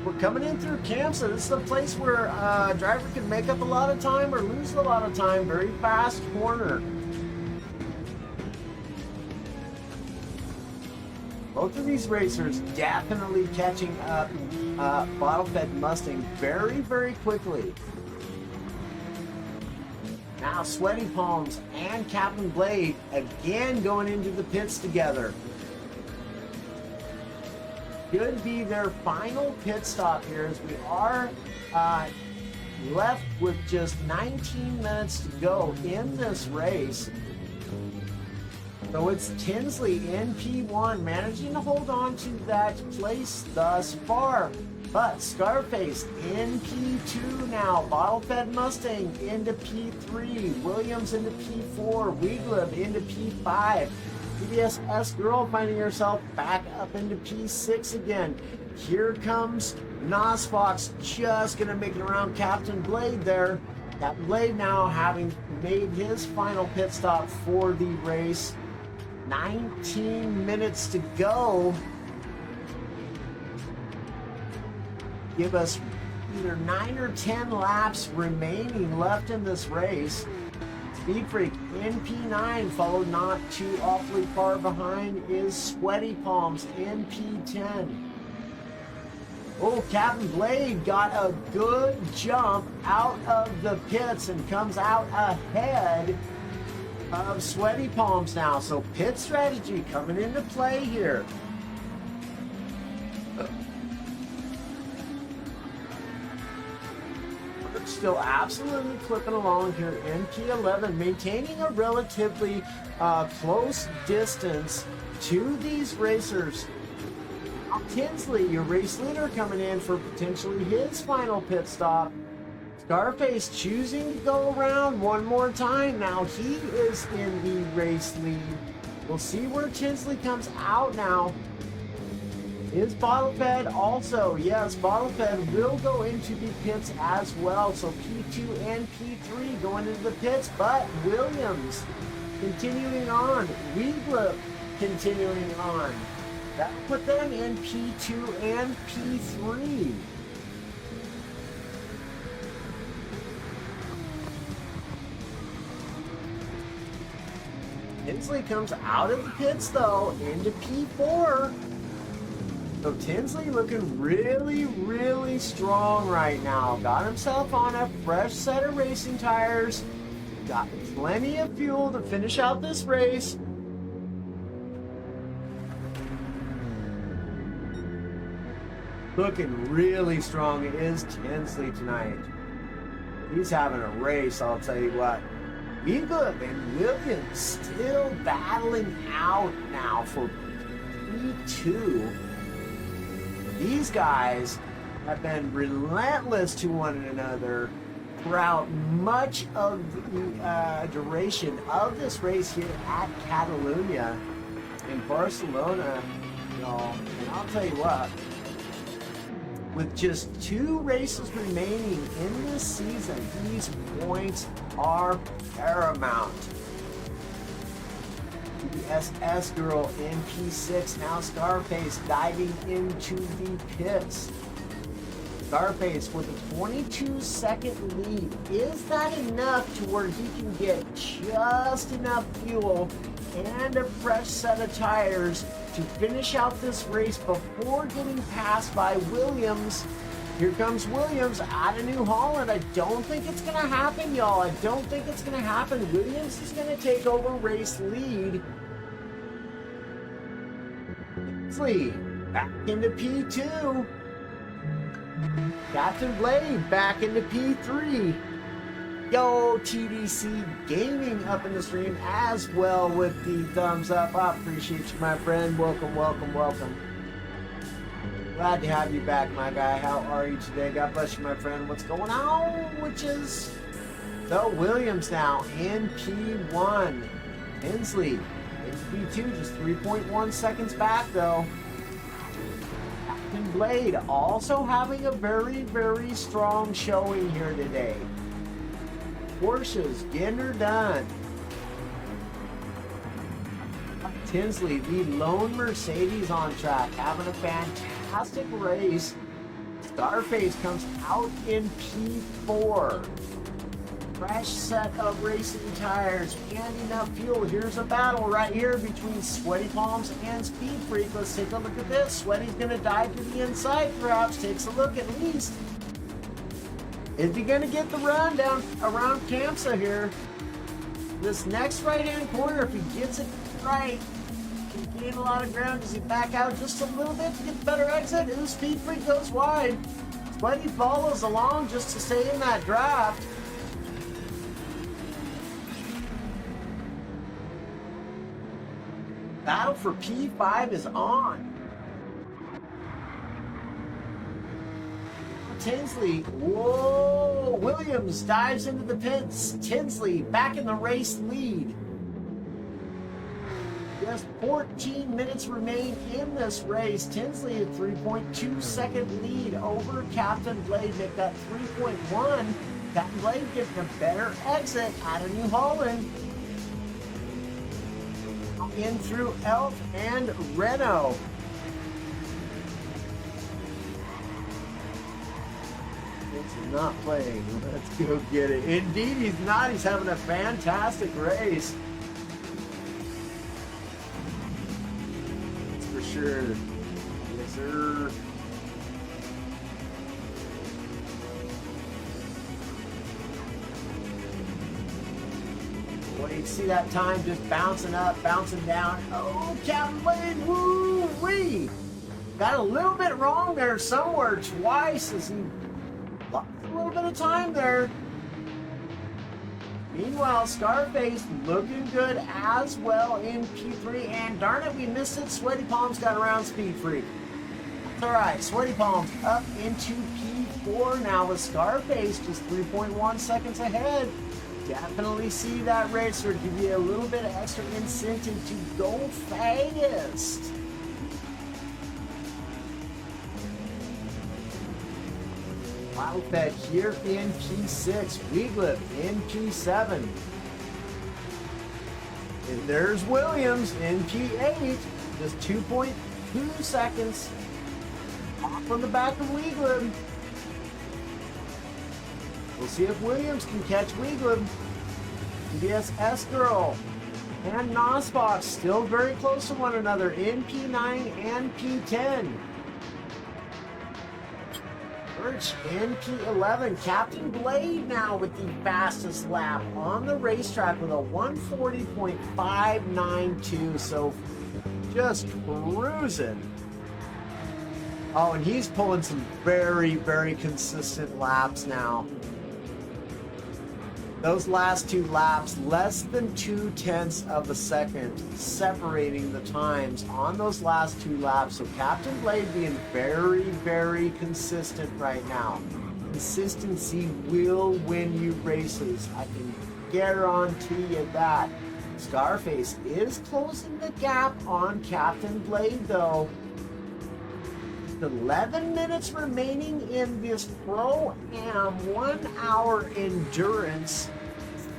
We're coming in through camp, so this is a place where a driver can make up a lot of time or lose a lot of time. Very fast corner. Both of these racers definitely catching up Bottle-Fed Mustang very, very quickly. Now Sweaty Palms and Captain Blade again going into the pits together. Could be their final pit stop here as we are left with just 19 minutes to go in this race. So it's Tinsley in P1 managing to hold on to that place thus far. But Scarface in P2 now. Bottle-Fed Mustang into P3. Williams into P4. Weeglib into P5. TBS S Girl finding herself back up into P6 again. Here comes Nosfox, just gonna make it around Captain Blade there. Captain Blade now having made his final pit stop for the race. 19 minutes to go. Give us either 9 or 10 laps remaining left in this race. Speed Freak in P9, followed not too awfully far behind is Sweaty Palms in P10. Oh, Captain Blade got a good jump out of the pits and comes out ahead of Sweaty Palms now. So pit strategy coming into play here. Still absolutely clipping along here in P11, maintaining a relatively close distance to these racers. Tinsley, your race leader, coming in for potentially his final pit stop. Scarface choosing to go around one more time. Now he is in the race lead. We'll see where Tinsley comes out now. Is Bottle-Fed also? Yes, Bottle-Fed will go into the pits as well. So P2 and P3 going into the pits, but Williams continuing on. Weeglib continuing on. That put them in P2 and P3. Tinsley comes out of the pits though into P4. So Tinsley looking really, really strong right now. Got himself on a fresh set of racing tires. Got plenty of fuel to finish out this race. Looking really strong is Tinsley tonight. He's having a race, I'll tell you what. Weeglib and Williams still battling out now for P2. These guys have been relentless to one another throughout much of the duration of this race here at Catalunya in Barcelona, y'all. And I'll tell you what, with just 2 races remaining in this season, these points are paramount. TSS girl in P6, now Scarface diving into the pits. Scarface with a 22-second lead. Is that enough to where he can get just enough fuel and a fresh set of tires to finish out this race before getting passed by Williams? Here comes Williams out of New Holland. I don't think it's going to happen, y'all. I don't think it's going to happen. Williams is going to take over race lead. Back into P2. Captain Blade back into P3. Yo, TDC Gaming up in the stream as well with the thumbs up. I appreciate you, my friend. Welcome, welcome, welcome. Glad to have you back, my guy. How are you today? God bless you, my friend. What's going on? Which is the Williams now in P1. Hensley in P2, just 3.1 seconds back, though. Captain Blade also having a very, very strong showing here today. Porsche's getting her done. Tinsley, the lone Mercedes on track, having a fantastic race. Scarface comes out in P4. Fresh set of racing tires and enough fuel. Here's a battle right here between Sweaty Palms and Speed Freak. Let's take a look at this. Sweaty's going to dive to the inside, perhaps. Takes a look at least. Is he going to get the run down around Kamsa here? This next right-hand corner, if he gets it right, he can gain a lot of ground. Does he back out just a little bit to get the better exit? Ooh, Speed Freak goes wide. Sweaty follows along just to stay in that draft. Battle for P5 is on. Tinsley, whoa, Williams dives into the pits. Tinsley back in the race lead. Just 14 minutes remain in this race. Tinsley a 3.2 second lead over Captain Blade. Make that 3.1. Captain Blade getting a better exit out of New Holland. In through Elf and Renault. It's not playing. Let's go get it. Indeed, he's not. He's having a fantastic race. That's for sure. Yes, sir. Well, you see that time just bouncing up, bouncing down. Oh, Captain Blade, woo-wee! Got a little bit wrong there somewhere twice as he lost a little bit of time there. Meanwhile, Scarface looking good as well in P3. And darn it, we missed it. Sweaty Palms got around Speed Freak. That's all right. Sweaty Palms up into P4 now with Scarface just 3.1 seconds ahead. Definitely see that racer give you a little bit of extra incentive to go fast. Wildfed here in P6, Weeglip in P7. And there's Williams in P8, just 2.2 seconds off on the back of Weeglip. We'll see if Williams can catch Weeglip. TBS Girl and Nosbox still very close to one another in P9 and P10. Birch in P11. Captain Blade now with the fastest lap on the racetrack with a 140.592. So just cruising. Oh, and he's pulling some very, very consistent laps now. Those last two laps, less than 2/10 of a second separating the times on those last two laps. So Captain Blade being very, very consistent right now. Consistency will win you races. I can guarantee you that. Scarface is closing the gap on Captain Blade though. 11 minutes remaining in this Pro-Am 1 hour endurance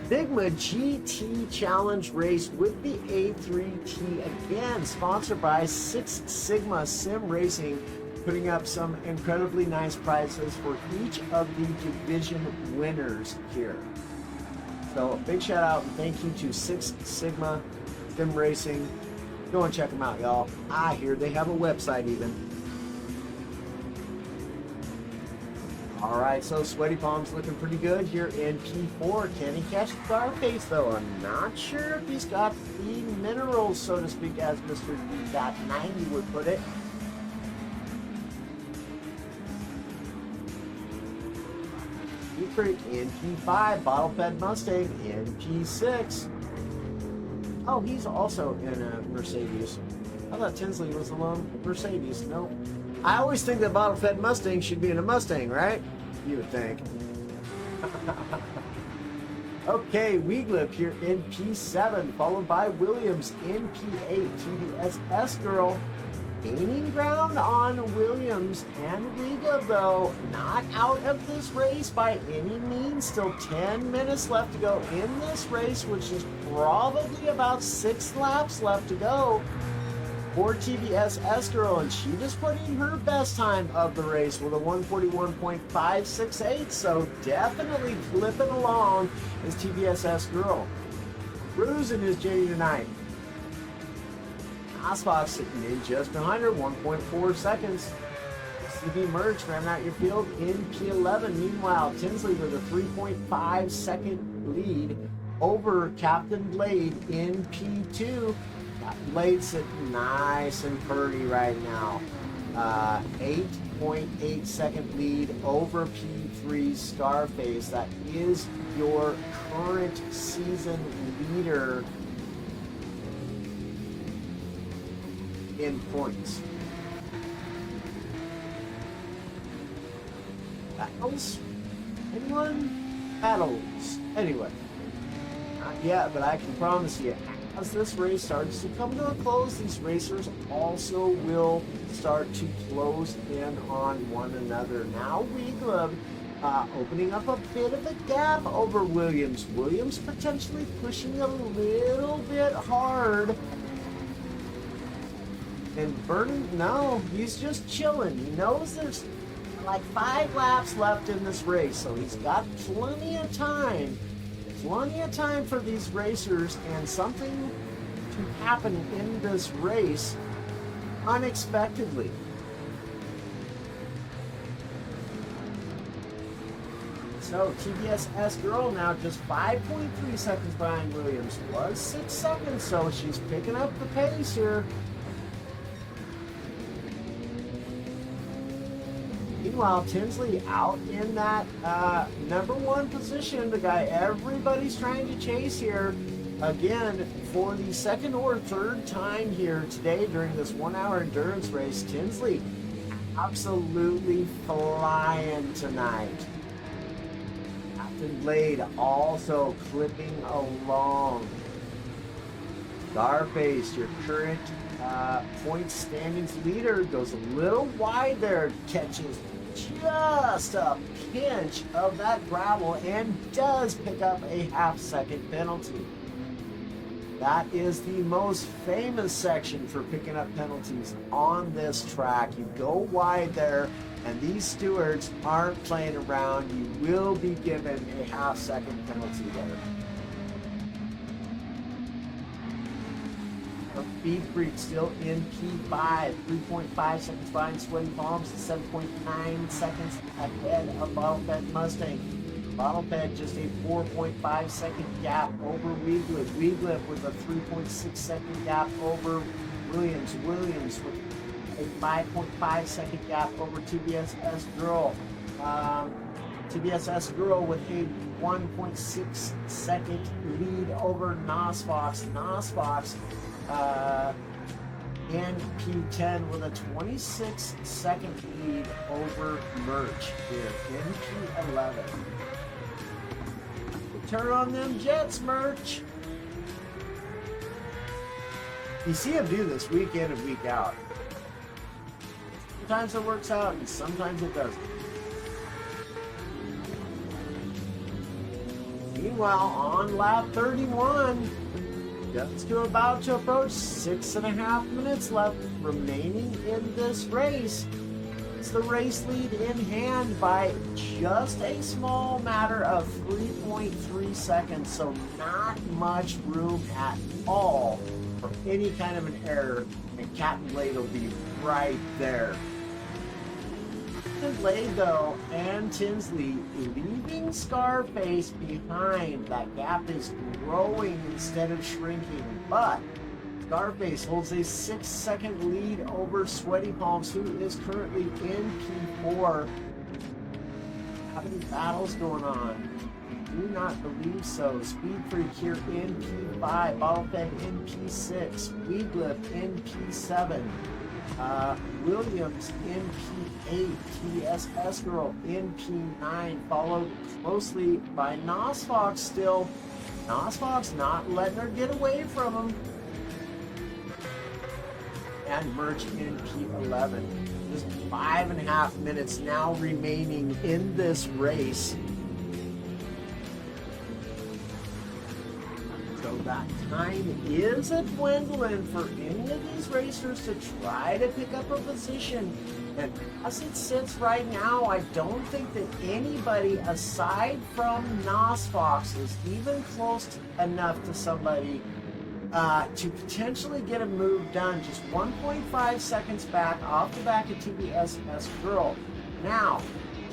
Sigma GT Challenge race with the A3T, again sponsored by Six Sigma Sim Racing, putting up some incredibly nice prizes for each of the division winners here. So big shout out and thank you to Six Sigma Sim Racing. Go and check them out, y'all. I hear they have a website even. All right, so Sweaty Palm's looking pretty good here in P4. Can he catch Scarface, though? I'm not sure if he's got the minerals, so to speak, as Mr. D.90 would put it. Secret in P5, Bottle-Fed Mustang in P6. Oh, he's also in a Mercedes. I thought Tinsley was alone. Mercedes, nope. I always think that Bottle-Fed Mustang should be in a Mustang, right? You would think. Okay, Weeglip here in P7, followed by Williams in P8. TVSS Girl gaining ground on Williams and Weeglip, though. Not out of this race by any means. Still 10 minutes left to go in this race, which is probably about 6 laps left to go for TVSS Girl, and she just put in her best time of the race with a 141.568, so definitely flipping along as TVSS Girl. Cruising is Jenny tonight. Osfox sitting in just behind her, 1.4 seconds. CB Merch rounding out your field in P11. Meanwhile, Tinsley with a 3.5 second lead over Captain Blade in P2. Blade sitting nice and pretty right now. 8.8 second lead over P3 Scarface. That is your current season leader in points. Battles? Anyone? Battles. Anyway. Not yet, but I can promise you, as this race starts to come to a close, these racers also will start to close in on one another. Now Weeglip opening up a bit of a gap over Williams. Williams potentially pushing a little bit hard. And Vernon, no, he's just chilling. He knows there's like 5 laps left in this race, so he's got plenty of time. Plenty of time for these racers, and something to happen in this race unexpectedly. So TVSS Girl now just 5.3 seconds behind Williams. Was 6 seconds, so she's picking up the pace here. Meanwhile, Tinsley out in that number 1 position, the guy everybody's trying to chase here, again, for the second or third time here today during this 1 hour endurance race. Tinsley absolutely flying tonight. Captain Blade also clipping along. Scarface, your current point standings leader, goes a little wide there, catches just a pinch of that gravel and does pick up a half-second penalty. That is the most famous section for picking up penalties on this track. You go wide there, and these stewards aren't playing around. You will be given a half-second penalty there. Speed Freak still in P5, 3.5 seconds behind Sweaty Palms, 7.9 seconds ahead of Bottle-Fed Mustang. Bottle-Fed just a 4.5 second gap over Weeglip. Weeglip with a 3.6 second gap over Williams. Williams with a 5.5 second gap over TVSS Girl. TBS Girl with a 1.6 second lead over Nosfox. Nosfox in P10 with a 26 second lead over Merch here in P11. Turn on them jets, Merch. You see him do this week in and week out. Sometimes it works out and sometimes it doesn't. Meanwhile, on lap 31, just about to approach 6.5 minutes left remaining in this race. It's the race lead in hand by just a small matter of 3.3 seconds, so not much room at all for any kind of an error, and Captain Blade will be right there. Blade though and Tinsley leaving Scarface behind. That gap is growing instead of shrinking, but Scarface holds a 6-second lead over Sweaty Palms, who is currently in P4. Have any battles going on? Do not believe so. Speed Freak here in P5, Bottlehead in P6, Weedlip in P7. Williams in P8, TSS Girl in P9, followed closely by Nosfox still. Nosfox not letting her get away from him. And Merch in P11. Just 5.5 minutes now remaining in this race. So that time is a dwindling for any of these racers to try to pick up a position. And as it sits right now, I don't think that anybody aside from Nosfox is even close enough to somebody to potentially get a move done. Just 1.5 seconds back off the back of TBSS Girl. Now,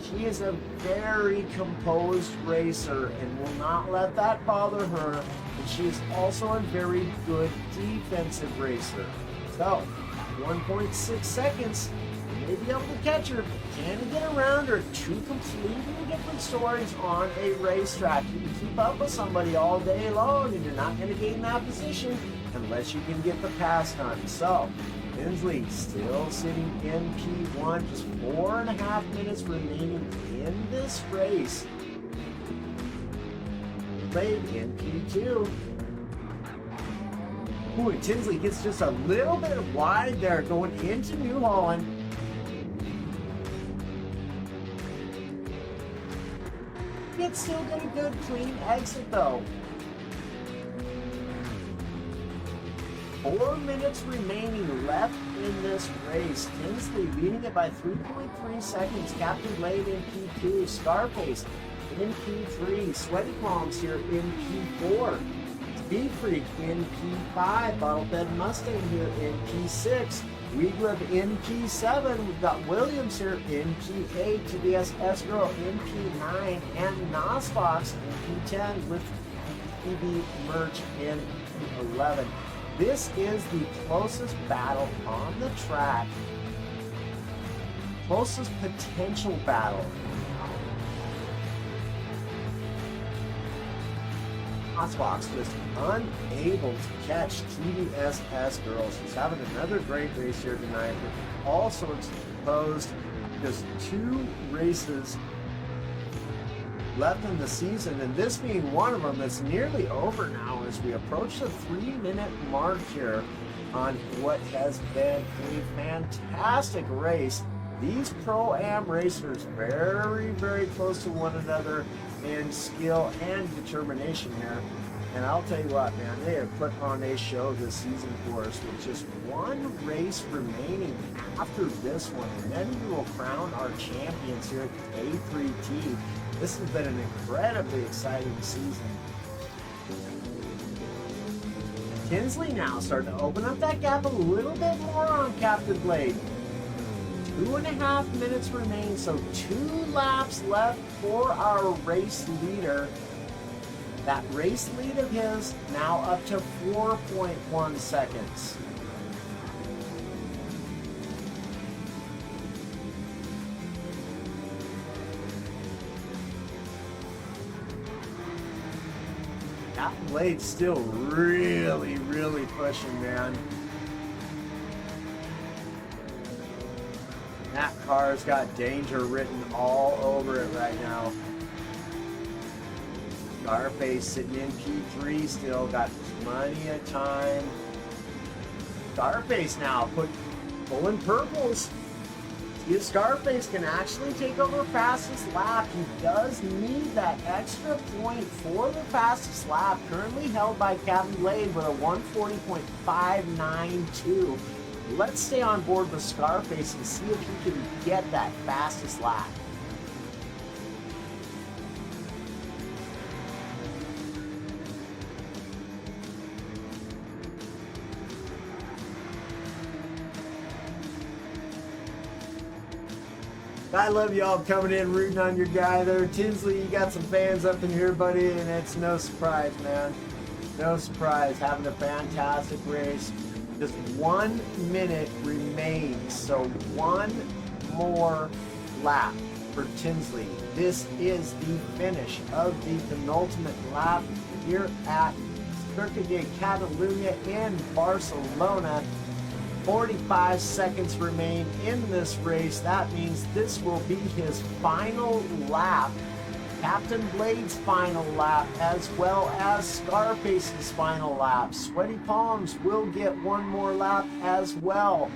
she is a very composed racer and will not let that bother her. And she is also a very good defensive racer. So, 1.6 seconds, you may be able to catch her, but can you get around her? Two completely different stories on a racetrack. You can keep up with somebody all day long and you're not going to gain that position unless you can get the pass done. So, Tinsley still sitting in P1, just 4.5 minutes remaining in this race. Played in P2. Ooh, Tinsley gets just a little bit wide there going into New Holland. It's still got a good clean exit though. 4 minutes remaining left in this race. Tinsley leading it by 3.3 seconds. Captain Blade in P2. Scarface in P3. Sweaty Palms here in P4. Speed Freak in P5. Bottlehead Mustang here in P6. Weedlip in P7. We've got Williams here in P8. TBS Girl in P9. And Nosfox in P10 with PB Merch in P11. This is the closest battle on the track. Closest potential battle. Nosfox just unable to catch TBSS Girl. She's having another great race here tonight with all sorts of composed. Just 2 races left in the season, and this being one of them that's nearly over now as we approach the 3-minute mark here on what has been a fantastic race. These Pro-Am racers very, very close to one another in skill and determination here. And I'll tell you what, man, they have put on a show this season for us with just 1 race remaining after this one. And then we will crown our champions here at the A3T. This has been an incredibly exciting season. Tinsley now starting to open up that gap a little bit more on Captain Blade. 2.5 minutes remain, so 2 laps left for our race leader. That race lead of his now up to 4.1 seconds. Captain Blade's still really, really pushing, man. That car's got danger written all over it right now. Scarface sitting in P3 still, got plenty of time. Scarface now pulling purples. See if Scarface can actually take over fastest lap. He does need that extra point for the fastest lap, currently held by Captain Blade with a 140.592. Let's stay on board with Scarface and see if he can get that fastest lap. I love y'all coming in, rooting on your guy there. Tinsley, you got some fans up in here, buddy, and it's no surprise, man. No surprise. Having a fantastic race. Just 1 minute remains, so one more lap for Tinsley. This is the finish of the penultimate lap here at Circuit de Catalunya in Barcelona. 45 seconds remain in this race. That means this will be his final lap. Captain Blade's final lap, as well as Scarface's final lap. Sweaty Palms will get one more lap as well.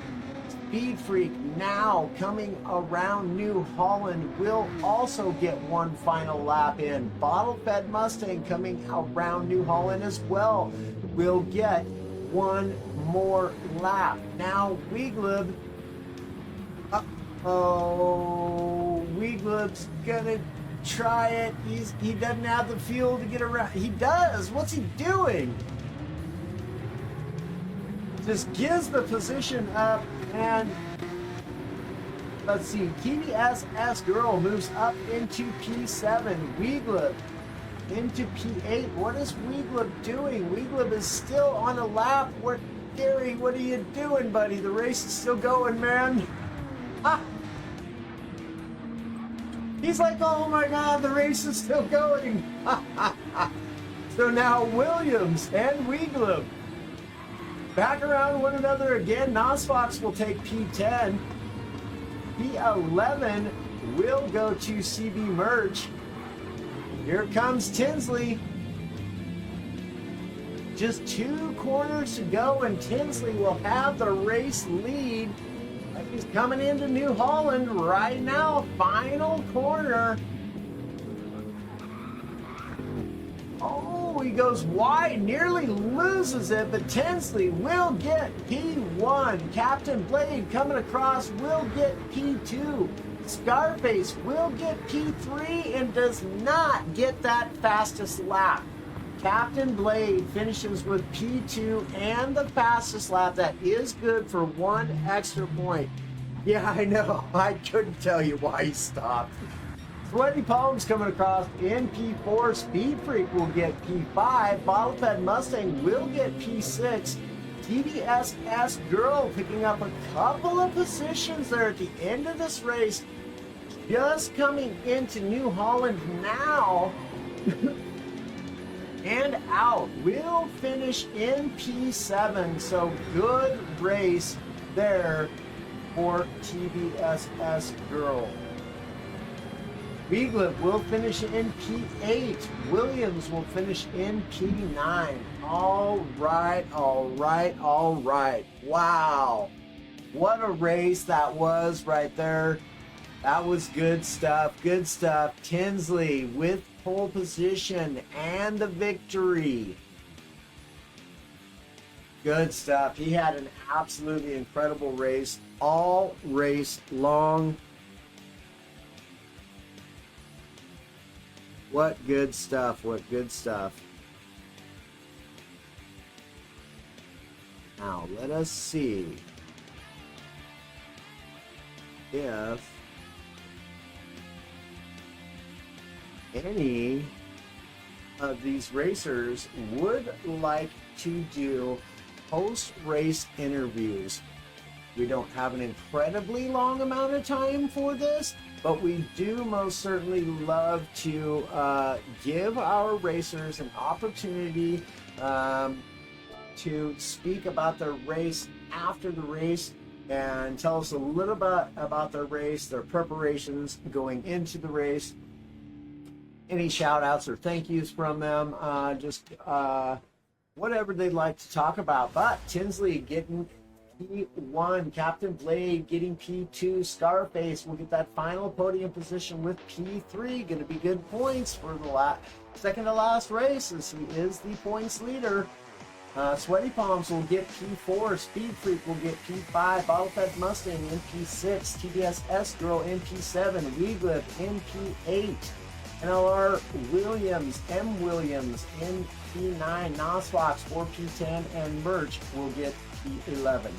Speed Freak, now coming around New Holland, will also get one final lap in. Bottle Fed Mustang coming around New Holland as well will get one more lap. Now Weeglib, Weeglib's gonna try it. He doesn't have the fuel to get around. He does. What's he doing? Just gives the position up, and let's see. TVSS Girl moves up into P7. Weeglib into P8. What is Weeglib doing? Weeglib is still on a lap. Gary, what are you doing, buddy? The race is still going, man. Ah! He's like, oh my God, the race is still going. So now Williams and Weeglib back around one another again. Nosfox will take P10. P11 will go to CB Merch. Here comes Tinsley. Just 2 corners to go, and Tinsley will have the race lead. He's coming into New Holland right now. Final corner. Oh, he goes wide, nearly loses it, but Tinsley will get P1. Captain Blade coming across will get P2. Scarface will get P3 and does not get that fastest lap. Captain Blade finishes with P2 and the fastest lap. That is good for 1 extra point. Yeah, I know. I couldn't tell you why he stopped. Sweaty Palms coming across in P4. Speed Freak will get P5. Bottle Fed Mustang will get P6. TVSS Girl picking up a couple of positions there at the end of this race. Just coming into New Holland now. And out. Will finish in P7. So good race there for TVSS Girl. Weeglib will finish in P8. Williams will finish in P9. All right, all right, all right. Wow. What a race that was right there. That was good stuff. Good stuff. Tinsley with pole position and the victory. Good stuff. He had an absolutely incredible race all race long. What good stuff. What good stuff. Now let us see if any of these racers would like to do post-race interviews. We don't have an incredibly long amount of time for this, But we do most certainly love to give our racers an opportunity to speak about their race after the race and tell us a little bit about their race, their preparations going into the race, any shout outs or thank yous from them, just whatever they'd like to talk about. But Tinsley getting P1, Captain Blade getting P2, Scarface will get that final podium position with P3. Going to be good points for the second to last race, as he is the points leader. Sweaty Palms will get P4, Speed Freak will get P5, Bottlefed Mustang in P6, TBS S-Girl in P7, Weeglip in P8, NLR Williams, M. Williams in P9, Nosfox for P10, and Merch will get P11.